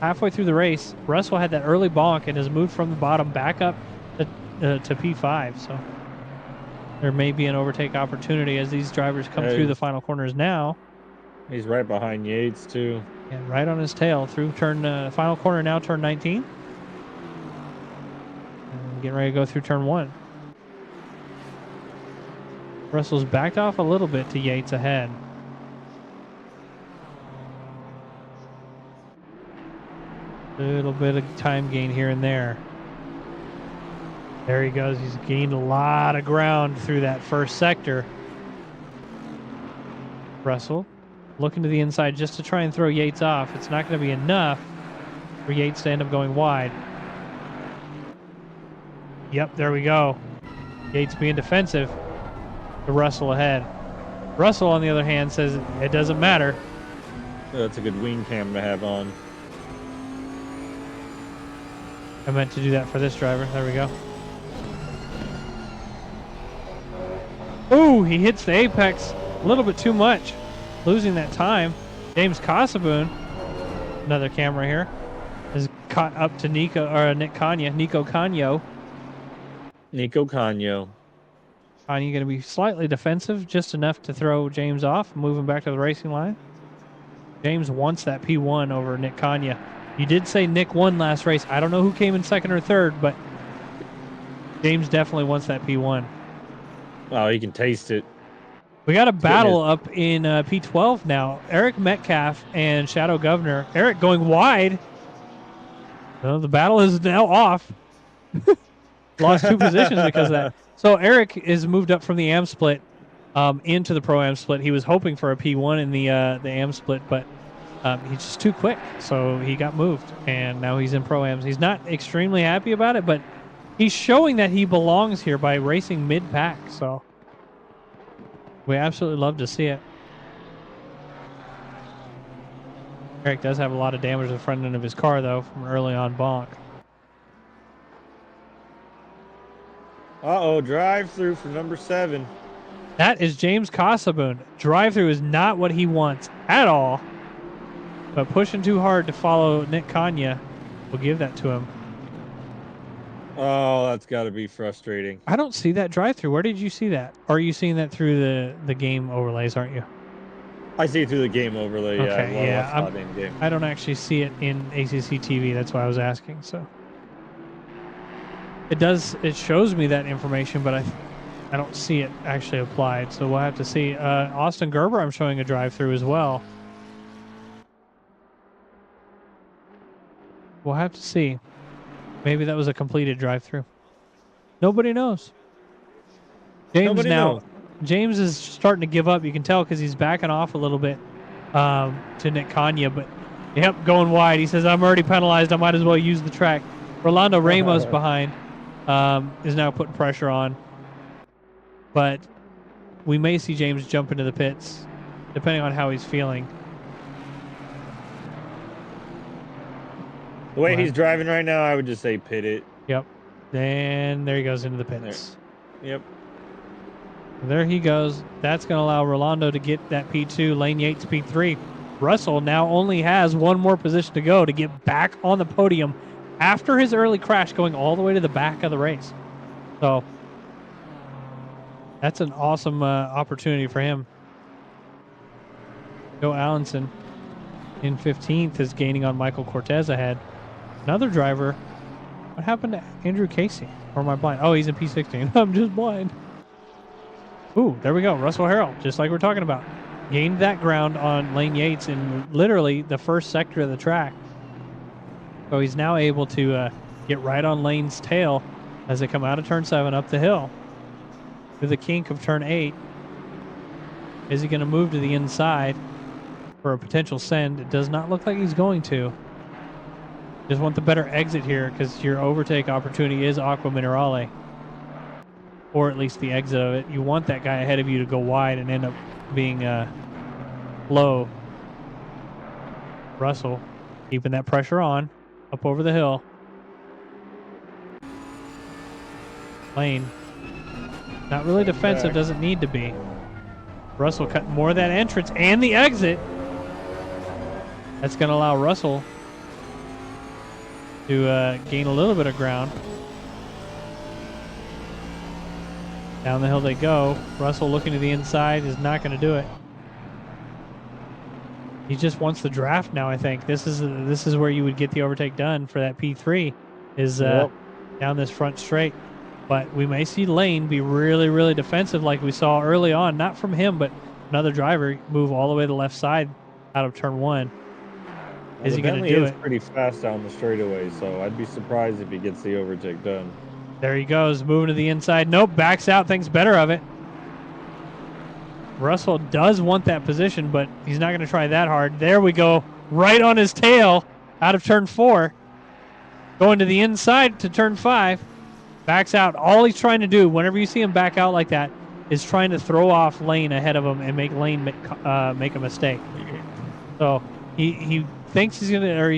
Halfway through the race, Russell had that early bonk and has moved from the bottom back up to P5. So there may be an overtake opportunity as these drivers come through the final corners now. He's right behind Yates, too. And right on his tail through turn final corner now, turn 19. And getting ready to go through turn 1. Russell's backed off a little bit to Yates ahead. Little bit of time gain here and there. There he goes. He's gained a lot of ground through that first sector. Russell looking to the inside just to try and throw Yates off. It's not going to be enough for Yates to end up going wide. Yep, there we go. Yates being defensive to Russell ahead. Russell, on the other hand, says it doesn't matter. That's a good wing cam to have on. I meant to do that for this driver. There we go. Ooh, he hits the apex a little bit too much, losing that time. James Casaboon, another camera here, is caught up to Nico Canyo. Nico Canyo. Canyo going to be slightly defensive, just enough to throw James off, moving back to the racing line. James wants that P1 over Nick Canyo. You did say Nick won last race. I don't know who came in second or third, but James definitely wants that P1. Oh, he can taste it. We got a battle up in P12 now. Eric Metcalf and Shadow Governor. Eric going wide. Well, the battle is now off. Lost 2 positions because of that. So Eric is moved up from the AM split into the Pro-Am split. He was hoping for a P1 in the AM split, but he's just too quick. So he got moved, and now he's in Pro-Ams. He's not extremely happy about it, but he's showing that he belongs here by racing mid-pack. So we absolutely love to see it. Eric does have a lot of damage to the front end of his car, though, from early on bonk. Uh-oh, drive-through for number 7. That is James Casaboon. Drive-through is not what he wants at all. But pushing too hard to follow Nick Canyo will give that to him. Oh, that's got to be frustrating. I don't see that drive-through. Where did you see that? Or are you seeing that through the game overlays, aren't you? I see it through the game overlay. Okay, yeah. I don't actually see it in ACC TV. That's why I was asking. So it shows me that information, but I don't see it actually applied. So we'll have to see. Austin Gerber, I'm showing a drive-through as well. We'll have to see. Maybe that was a completed drive-through. Nobody knows. James is starting to give up. You can tell because he's backing off a little bit to Nick Canyo. But, yep, going wide. He says, I'm already penalized. I might as well use the track. Rolando Ramos behind is now putting pressure on. But we may see James jump into the pits, depending on how he's feeling. The way he's driving right now, I would just say pit it. Yep. And there he goes into the pits. Yep. There he goes. That's going to allow Rolando to get that P2, Lane Yates P3. Russell now only has one more position to go to get back on the podium after his early crash going all the way to the back of the race. So that's an awesome opportunity for him. Joe Allenson in 15th is gaining on Michael Cortez ahead. Another driver. What happened to Andrew Casey? Or am I blind? Oh, he's in P16. I'm just blind. Ooh, there we go. Russell Harrell, just like we're talking about. Gained that ground on Lane Yates in literally the first sector of the track. So he's now able to get right on Lane's tail as they come out of turn 7 up the hill through the kink of turn 8. Is he going to move to the inside for a potential send? It does not look like he's going to. Just want the better exit here because your overtake opportunity is Aqua Minerale, or at least the exit of it. You want that guy ahead of you to go wide and end up being low. Russell keeping that pressure on up over the hill. Lane not really defensive, doesn't need to be. Russell cut more of that entrance and the exit. That's going to allow Russell to gain a little bit of ground. Down the hill they go. Russell looking to the inside is not going to do it. He just wants the draft now, I think. This is where you would get the overtake done for that P3 is down this front straight. But we may see Lane be really, really defensive like we saw early on. Not from him, but another driver move all the way to the left side out of turn 1. Well, is he going to do it? Pretty fast down the straightaway, so I'd be surprised if he gets the overtake done. There he goes, moving to the inside. Nope, backs out, thinks better of it. Russell does want that position, but he's not going to try that hard. There we go, right on his tail out of turn 4. Going to the inside to turn 5. Backs out. All he's trying to do, whenever you see him back out like that, is trying to throw off Lane ahead of him and make Lane make a mistake. So he thinks he's gonna,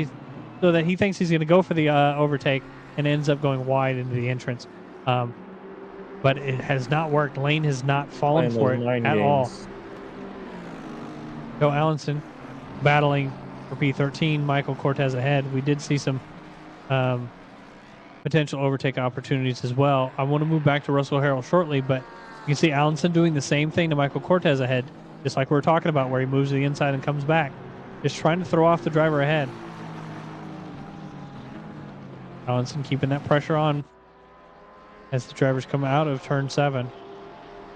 he thinks he's gonna go for the overtake and ends up going wide into the entrance. But it has not worked. Lane has not fallen for it at all. Joe Allenson battling for P13. Michael Cortez ahead. We did see some potential overtake opportunities as well. I want to move back to Russell Harrell shortly, but you can see Allenson doing the same thing to Michael Cortez ahead, just like we were talking about, where he moves to the inside and comes back. Just trying to throw off the driver ahead. Allenson keeping that pressure on as the drivers come out of turn 7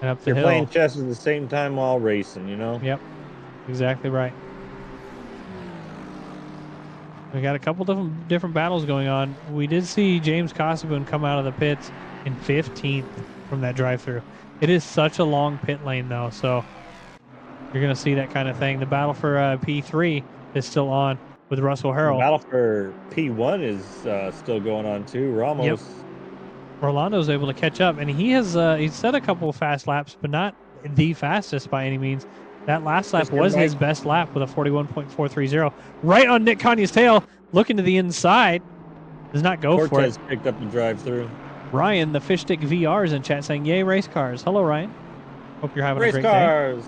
and up the hill. You're playing chess at the same time while racing, you know? Yep, exactly right. We got a couple different battles going on. We did see James Kosovoon come out of the pits in 15th from that drive-through. It is such a long pit lane, though, so you're going to see that kind of thing. The battle for P3 is still on with Russell Harrell. The battle for P1 is still going on, too. Ramos. Yep. Orlando's able to catch up, and he has he's set a couple of fast laps, but not the fastest by any means. That last lap was his best lap with a 41.430. Right on Nick Kanye's tail, looking to the inside. Does not go for it. Cortez picked up the drive-through. Ryan, the Fish Stick VR, is in chat saying, yay, race cars. Hello, Ryan. Hope you're having a great day.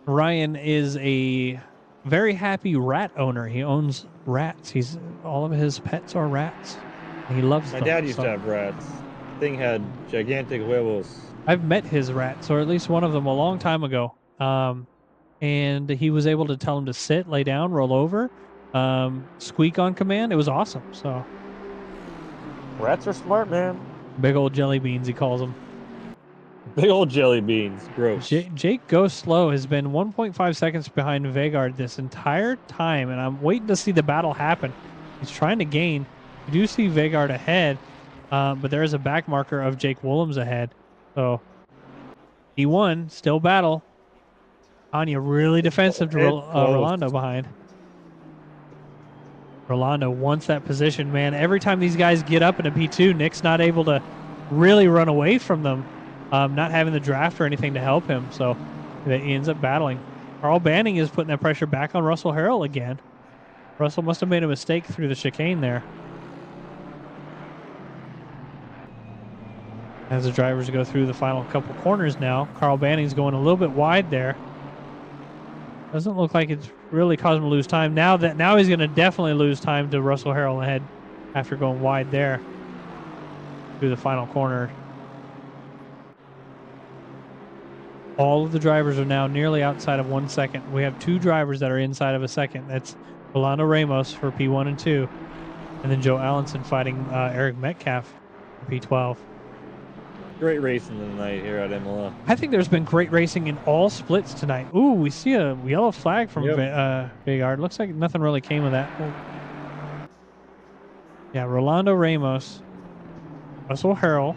Ryan is a very happy rat owner. He owns rats. All of his pets are rats. He loves them. My dad used to have rats. Thing had gigantic huevos. I've met his rats, or at least one of them, a long time ago. And he was able to tell him to sit, lay down, roll over, squeak on command. It was awesome. So rats are smart, man. Big old jelly beans, he calls them. Big old jelly beans. Gross. Jake Go Slow has been 1.5 seconds behind Vegard this entire time, and I'm waiting to see the battle happen. He's trying to gain. You do see Vegard ahead, but there is a back marker of Jake Willems ahead. So P1 still battle. Anya really defensive to Rolando behind. Rolando wants that position, man. Every time these guys get up in a P2, Nick's not able to really run away from them, not having the draft or anything to help him. So he ends up battling. Carl Banning is putting that pressure back on Russell Harrell again. Russell must have made a mistake through the chicane there. As the drivers go through the final couple corners now, Carl Banning's going a little bit wide there. Doesn't look like it's really caused him to lose time. Now he's going to definitely lose time to Russell Harrell ahead after going wide there through the final corner. All of the drivers are now nearly outside of 1 second. We have 2 drivers that are inside of a second. That's Rolando Ramos for P1 and 2, and then Joe Allenson fighting Eric Metcalf for P12. Great racing tonight here at Imola. I think there's been great racing in all splits tonight. Ooh, we see a yellow flag from Vegard. Looks like nothing really came of that. Yeah, Rolando Ramos Russell Harrell.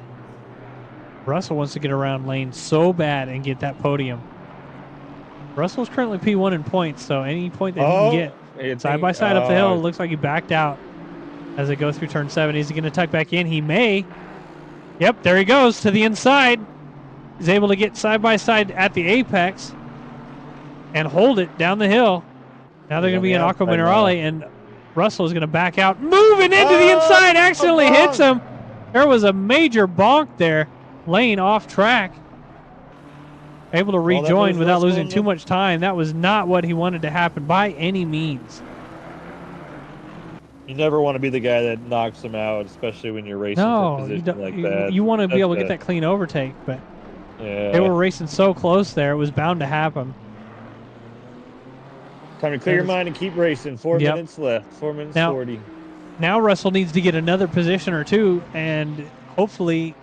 Russell wants to get around Lane so bad and get that podium. Russell's currently P1 in points, so any point that he can get side by side up the hill, it looks like he backed out as they go through turn 7. Is he going to tuck back in? He may. Yep, there he goes to the inside. He's able to get side by side at the apex and hold it down the hill. Now they're going to be in Aqua Minerale, and Russell is going to back out, moving into the inside, accidentally hits him. There was a major bonk there. Lane off track. Able to rejoin without losing too much time. That was not what he wanted to happen by any means. You never want to be the guy that knocks him out, especially when you're racing for position like that. You want to be able to get that clean overtake, but they were racing so close there, it was bound to happen. Time to clear your mind and keep racing. 4 minutes left. 4 minutes 40. Now Russell needs to get another position or two, and hopefully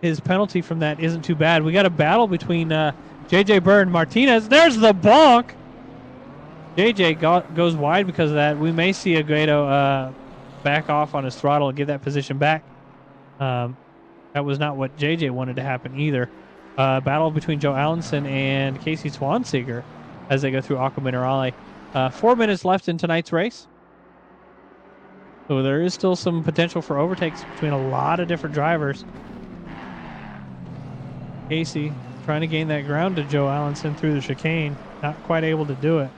his penalty from that isn't too bad. We got a battle between JJ Bird and Martinez. There's the bonk. JJ goes wide because of that. We may see Agredo back off on his throttle and get that position back. That was not what JJ wanted to happen either. Battle between Joe Allenson and Casey Swanseeger as they go through Aqua Minerale. 4 minutes left in tonight's race. So there is still some potential for overtakes between a lot of different drivers. Casey trying to gain that ground to Joe Allenson through the chicane. Not quite able to do it.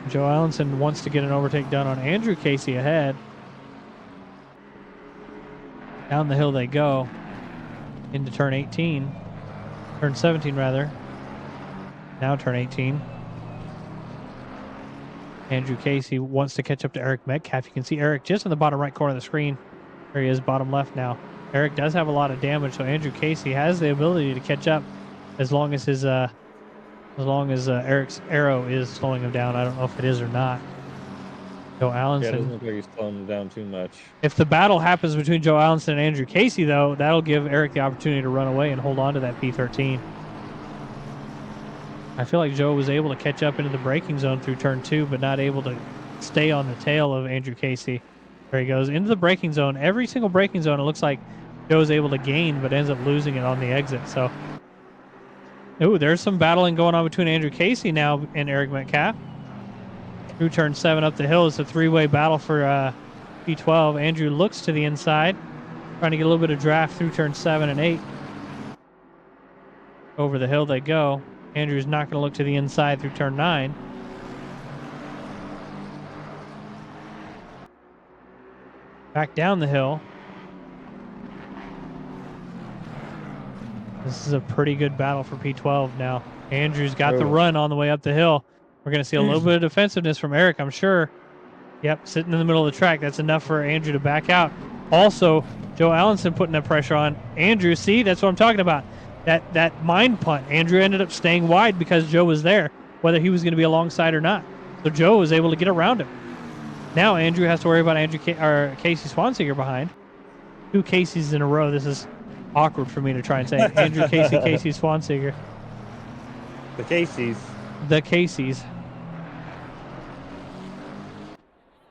Joe Allenson wants to get an overtake done on Andrew Casey ahead. Down the hill they go into turn 18. Turn 17 rather. Now turn 18. Andrew Casey wants to catch up to Eric Metcalf. You can see Eric just in the bottom right corner of the screen. There he is, bottom left now. Eric does have a lot of damage, so Andrew Casey has the ability to catch up as long as his Eric's arrow is slowing him down. I don't know if it is or not. Joe Allenson. Yeah, it doesn't look like he's slowing him down too much. If the battle happens between Joe Allenson and Andrew Casey, though, that'll give Eric the opportunity to run away and hold on to that P13. I feel like Joe was able to catch up into the braking zone through turn 2, but not able to stay on the tail of Andrew Casey. There he goes into the braking zone. Every single braking zone, it looks like Joe's able to gain, but ends up losing it on the exit. So, ooh, there's some battling going on between Andrew Casey now and Eric Metcalf. Through turn 7 up the hill is a three-way battle for P12. Andrew looks to the inside, trying to get a little bit of draft through turn 7 and 8. Over the hill they go. Andrew's not going to look to the inside through turn 9. Back down the hill. This is a pretty good battle for P12 now. Andrew's got the run on the way up the hill. We're going to see a little bit of defensiveness from Eric, I'm sure. Yep, sitting in the middle of the track. That's enough for Andrew to back out. Also, Joe Allenson putting that pressure on Andrew. See, that's what I'm talking about. That mind punt. Andrew ended up staying wide because Joe was there, whether he was going to be alongside or not. So Joe was able to get around him. Now Andrew has to worry about Casey Swanseeger behind. 2 Caseys in a row. This is awkward for me to try and say. Andrew Casey, Casey Swanseeger. The Caseys. The Caseys.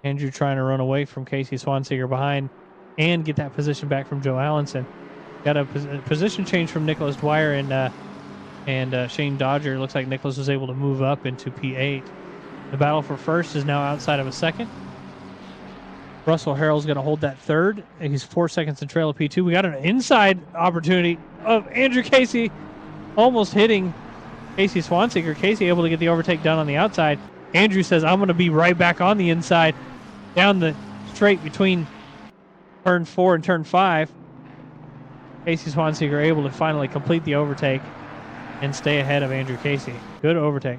Andrew trying to run away from Casey Swanseeger behind and get that position back from Joe Allenson. Got a position change from Nicholas Dwyer and Shane Dodger. It looks like Nicholas was able to move up into P8. The battle for first is now outside of a second. Russell Harrell's going to hold that third. He's 4 seconds in trail of P2. We got an inside opportunity of Andrew Casey almost hitting Casey Swanseeger. Casey able to get the overtake done on the outside. Andrew says, I'm going to be right back on the inside down the straight between turn 4 and turn 5. Casey Swanseeger able to finally complete the overtake and stay ahead of Andrew Casey. Good overtake.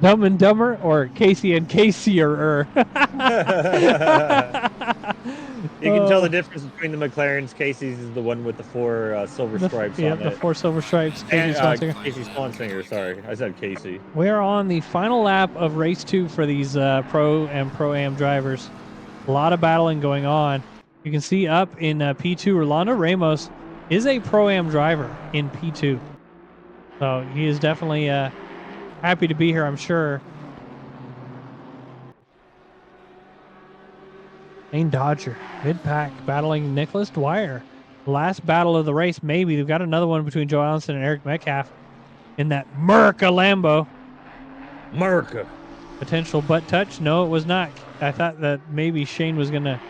Dumb and Dumber or Casey and Casey-er? You can tell the difference between the McLarens. Casey's is the one with the 4 silver stripes on it. Yeah, the 4 silver stripes. Casey Swanseeger, sorry. I said Casey. We are on the final lap of race 2 for these Pro and Pro-Am drivers. A lot of battling going on. You can see up in P2, Rolando Ramos is a Pro-Am driver in P2. So he is definitely happy to be here, I'm sure. Shane Dodger, mid-pack, battling Nicholas Dwyer. Last battle of the race, maybe. We've got another one between Joe Allenson and Eric Metcalf in that Merca Lambo. America. Potential butt touch. No, it was not. I thought that maybe Shane was going to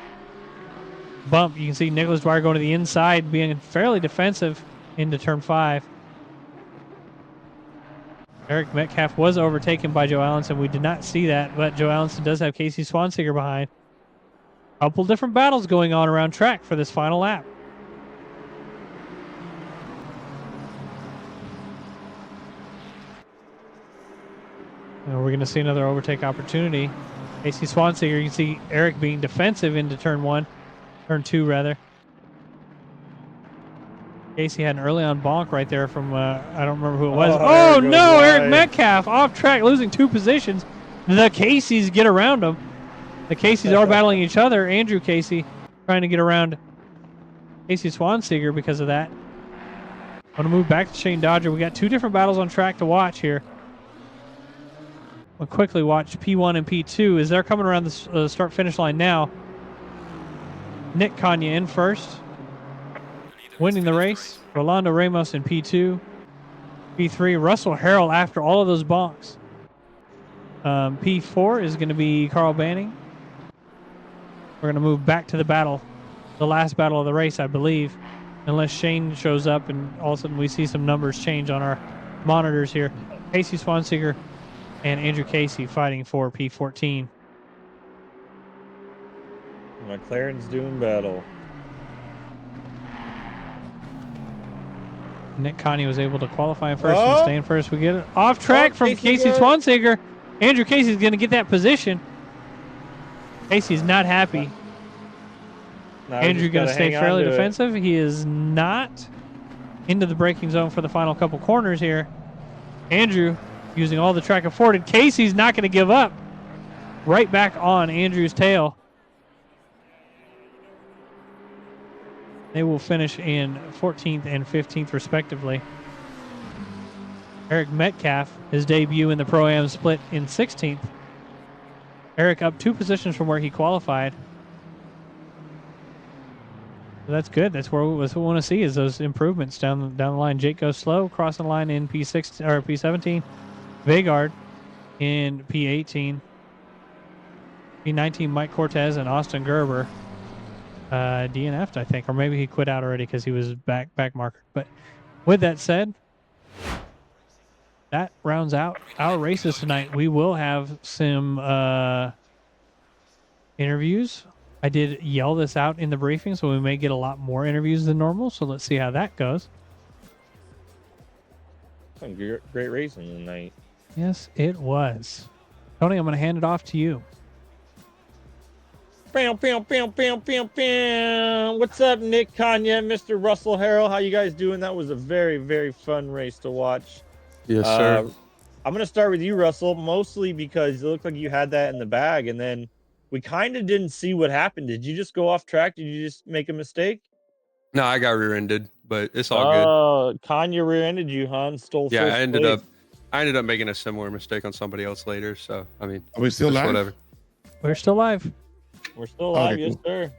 bump. You can see Nicholas Dwyer going to the inside, being fairly defensive into turn 5. Eric Metcalf was overtaken by Joe Allenson. We did not see that, but Joe Allenson does have Casey Swanseger behind. Couple different battles going on around track for this final lap. And we're going to see another overtake opportunity. Casey Swanseger, you can see Eric being defensive into turn 2 rather. Casey had an early on bonk right there from, I don't remember who it was. Oh no, Eric Metcalf off track, losing 2 positions. The Caseys get around him. The Caseys are battling each other. Andrew Casey trying to get around Casey Swanseger because of that. I'm going to move back to Shane Dodger. We got 2 different battles on track to watch here. We'll quickly watch P1 and P2 as they're coming around the start-finish line now. Nick Kanya in first, winning the race. Rolando Ramos in P2. P3, Russell Harrell after all of those bonks. P4 is going to be Carl Banning. We're going to move back to the battle, the last battle of the race, I believe, unless Shane shows up and all of a sudden we see some numbers change on our monitors here. Casey Swanseger and Andrew Casey fighting for P14. McLaren's doing battle. Nick Connie was able to qualify in first and stay in first. We get it off track from Casey Swanseger. Andrew Casey's going to get that position. Casey's not happy. Andrew going to stay fairly defensive. He is not into the braking zone for the final couple corners here. Andrew using all the track afforded. Casey's not going to give up. Right back on Andrew's tail. They will finish in 14th and 15th respectively. Eric Metcalf, his debut in the Pro-Am split in 16th. Eric up 2 positions from where he qualified. So that's good. That's what we want to see is those improvements down the line. Jake goes slow, crossing the line in P6 or P17. Vegard in P18. P19, Mike Cortez and Austin Gerber. DNF'd, I think, or maybe he quit out already because he was back marker. But with that said, that rounds out our races tonight. We will have some interviews. I did yell this out in the briefing, so we may get a lot more interviews than normal. So let's see how that goes. Some great racing tonight. Yes, it was. Tony, I'm going to hand it off to you. Bam, bam, bam, bam, bam, bam. What's up, Nick Kanya, Mr. Russell Harrell? How you guys doing? That was a very, very fun race to watch. Yes, sir. I'm going to start with you, Russell, mostly because it looked like you had that in the bag, and then we kind of didn't see what happened. Did you just go off track? Did you just make a mistake? No, I got rear-ended, but it's all good. Oh, Kanya rear-ended you, huh? And stole Yeah, first I ended place. up making a similar mistake on somebody else later. So I mean, are we still live? Whatever. We're still live. We're still live, Okay, yes, cool. sir.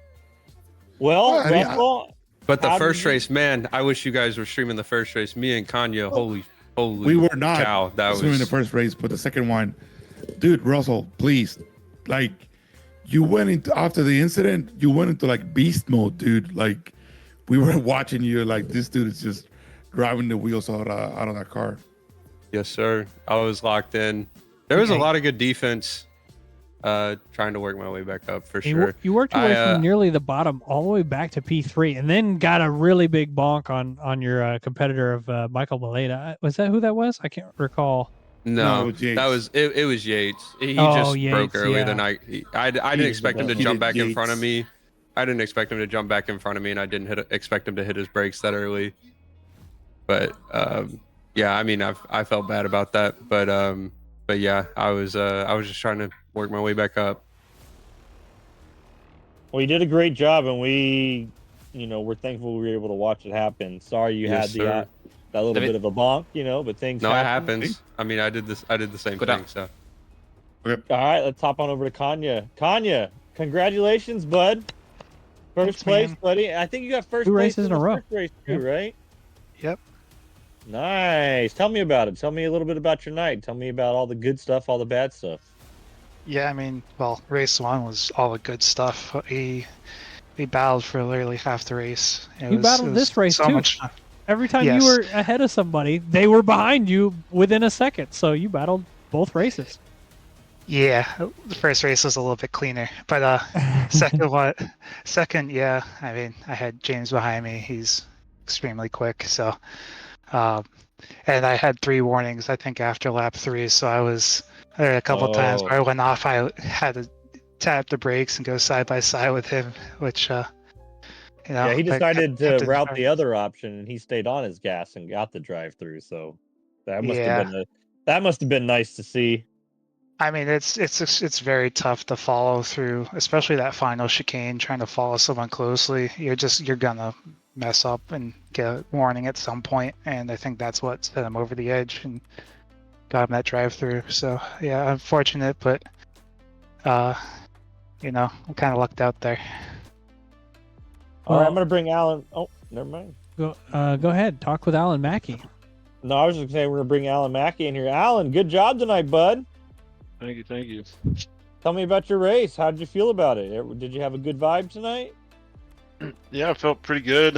Well, Russell, But the first race, man, I wish you guys were streaming the first race. Me and Kanya, holy, we were not cow, that was in the first race, but the second one, dude, Russell, please, like, you went into after the incident, you went into like beast mode, dude. Like, we were watching you, like, this dude is just driving the wheels out of that car. Yes, sir. I was locked in. There was a lot of good defense. Trying to work my way back up for sure. You worked your way from nearly the bottom all the way back to P3, and then got a really big bonk on your competitor of Michael Maleta. Was that who that was? I can't recall. No, that was it. Was Yates. He just Yates, broke early yeah. the night. I didn't expect him to jump back in front of me. I didn't expect him to jump back in front of me, and I didn't expect him to hit his brakes that early. But yeah, I mean, I felt bad about that, but yeah, I was just trying to work my way back up. well, you did a great job, and we're thankful we were able to watch it happen. Sorry you had that little bit of a bonk, but things happen. It happens. I mean, I did the same thing. So all right, let's hop on over to Kanya. Kanya, Congratulations, bud. First Thanks, place, man. buddy. I think you got first 2 place races in a the row. first race too, Yep. right? Yep. Nice. Tell me about it. Tell me a little bit about your night. Tell me about all the good stuff, all the bad stuff. Yeah, I mean, well, race 1 was all the good stuff. We battled for literally half the race. You battled this race so too. much fun. Every time you Yes. were ahead of somebody, they were behind you within a second. So you battled both races. Yeah, the first race was a little bit cleaner, but second, yeah. I mean, I had James behind me. He's extremely quick, so and I had 3 warnings, I think, after lap 3. So there were a couple times where I went off. I had to tap the brakes and go side by side with him, which Yeah, he but decided to kept it route sharp. the other option, and he stayed on his gas and got the drive-through. So that must have Yeah. been nice to see. I mean, it's very tough to follow through, especially that final chicane. Trying to follow someone closely, you're gonna mess up and get a warning at some point, and I think that's what set him over the edge and got him that drive through. So yeah, unfortunate, but I'm kind of lucked out there. All right, I'm Well, gonna bring Alan. Oh, never mind. go ahead. Talk with Alan Mackey. No, I was just saying we're gonna bring Alan Mackey in here. Alan, good job tonight, bud. Thank you, thank you. Tell me about your race. How did you feel about it? Did you have a good vibe tonight? Yeah, I felt pretty good.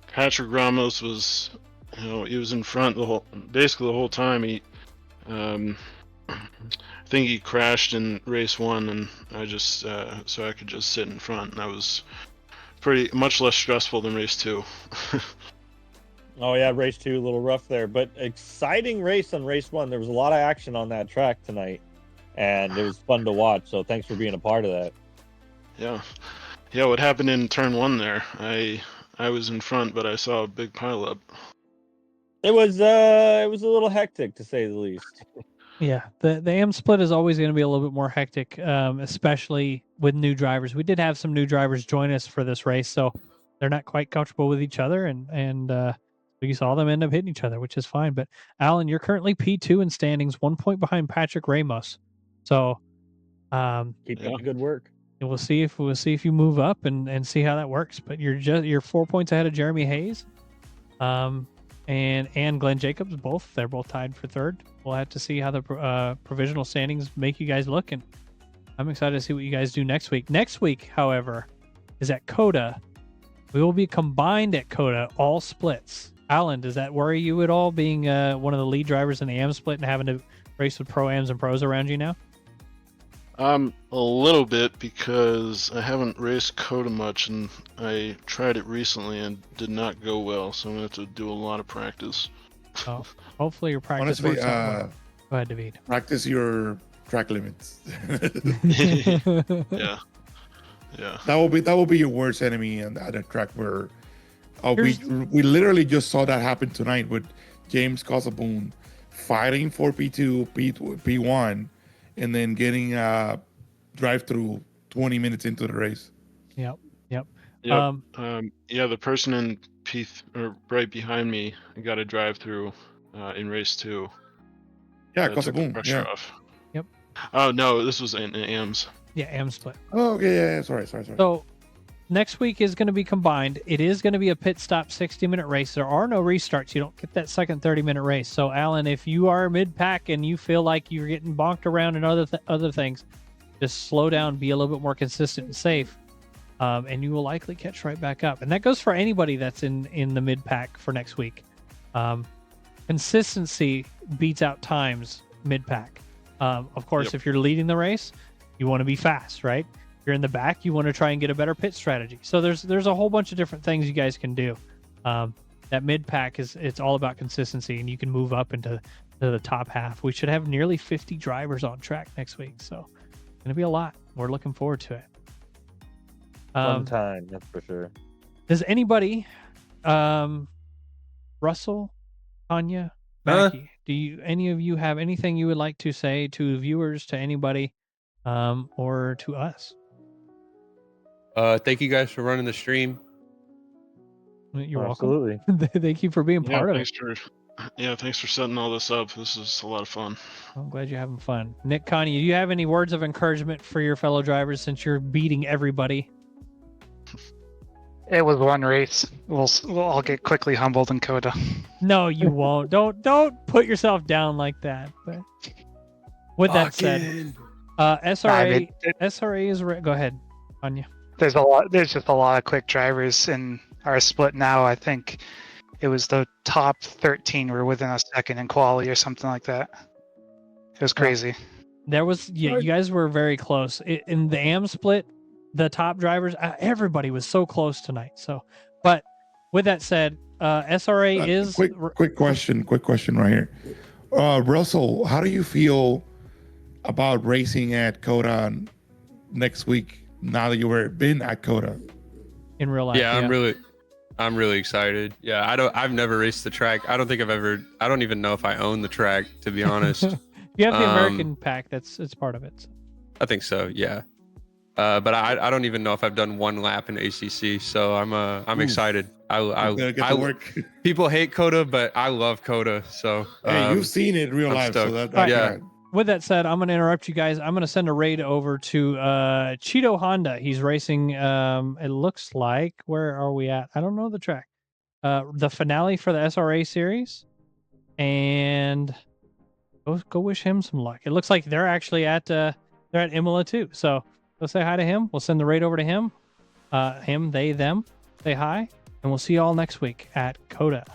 Patrick Ramos was, he was in front basically the whole time. I think he crashed in race 1, and I just so I could just sit in front, and that was pretty much less stressful than race 2. Oh yeah, race 2 a little rough there, but exciting race on race 1. There was a lot of action on that track tonight, and it was fun to watch. So thanks for being a part of that. Yeah. What happened in turn 1 there? I was in front, but I saw a big pileup. It was a little hectic to say the least. Yeah, the AM split is always going to be a little bit more hectic, especially with new drivers. We did have some new drivers join us for this race, so they're not quite comfortable with each other, and you saw them end up hitting each other, which is fine. But Alan, you're currently P2 in standings, 1 point behind Patrick Ramos. So Keep up the good work. we'll see if you move up and see how that works. But you're 4 points ahead of Jeremy Hayes, and Glenn Jacobs. They're both tied for third. We'll have to see how the provisional standings make you guys look, and I'm excited to see what you guys do next week. Next week, however, is at Coda. We will be combined at Coda, all splits. Alan, does that worry you at all, being one of the lead drivers in the AM split and having to race with pro-ams and pros around you now? A little bit, because I haven't raced Coda much, and I tried it recently and did not go well, so I'm gonna have to do a lot of practice. Oh, hopefully your practice Honestly, works out well. Go ahead, David. practice your track limits. Yeah. That will be your worst enemy at a track where we literally just saw that happen tonight with James Cosabun fighting for P2, P1, and then getting a drive-through 20 minutes into the race. Yep. Yeah, the person in right behind me got a drive-through in race 2. Yeah, That took the Cosabun. pressure Yeah. off. Yep. Oh no, this was in AMs. Yeah, AM split. Oh, okay. Yeah. Sorry. So next week is going to be combined. It is going to be a pit stop 60-minute race. There are no restarts. You don't get that second 30-minute race. So, Alan, if you are mid-pack and you feel like you're getting bonked around and other things, just slow down, be a little bit more consistent and safe, and you will likely catch right back up. And that goes for anybody that's in the mid-pack for next week. Consistency beats out times mid-pack. Of course, If you're leading the race, you want to be fast, right? If you're in the back, you want to try and get a better pit strategy. So there's a whole bunch of different things you guys can do. That mid-pack it's all about consistency, and you can move up into the top half. We should have nearly 50 drivers on track next week, so it's going to be a lot. We're looking forward to it. Fun time, that's for sure. Does anybody, Russell, Tanya, Mackie, do any of you have anything you would like to say to viewers, to anybody, or to us? Thank you guys for running the stream. You're Absolutely. welcome. Thank you for being part of it. Thanks for Yeah, thanks for setting all this up. This is a lot of fun. I'm glad you're having fun. Nick, Connie, do you have any words of encouragement for your fellow drivers since you're beating everybody? It was one race. We'll all get quickly humbled in Coda. No, you won't. Don't put yourself down like that. But with that said, SRA SRA is go ahead, Anya. There's just a lot of quick drivers in our split now. I think it was the top 13 were within a second in quali or something like that. It was crazy. There was, you guys were very close. In the AM split, the top drivers, everybody was so close tonight. So, but with that said, SRA is... Quick question right here. Russell, how do you feel about racing at Coda next week now that you've been at Coda? In real life, yeah. I'm really excited. Yeah, I've never raced the track. I don't even know if I own the track, to be honest. You have the American pack. It's part of it. I think so. Yeah. But I don't even know if I've done one lap in ACC. So I'm excited. People hate Coda, but I love Coda. So hey, you've seen it in real life. Stoked. So that yeah. With that said, I'm going to interrupt you guys. I'm going to send a raid over to Cheeto Honda. He's racing, it looks like, where are we at? I don't know the track. The finale for the SRA series. And go wish him some luck. It looks like they're actually they're at Imola too. So go say hi to him. We'll send the raid over to him. Him, they, them. Say hi. And we'll see you all next week at Coda.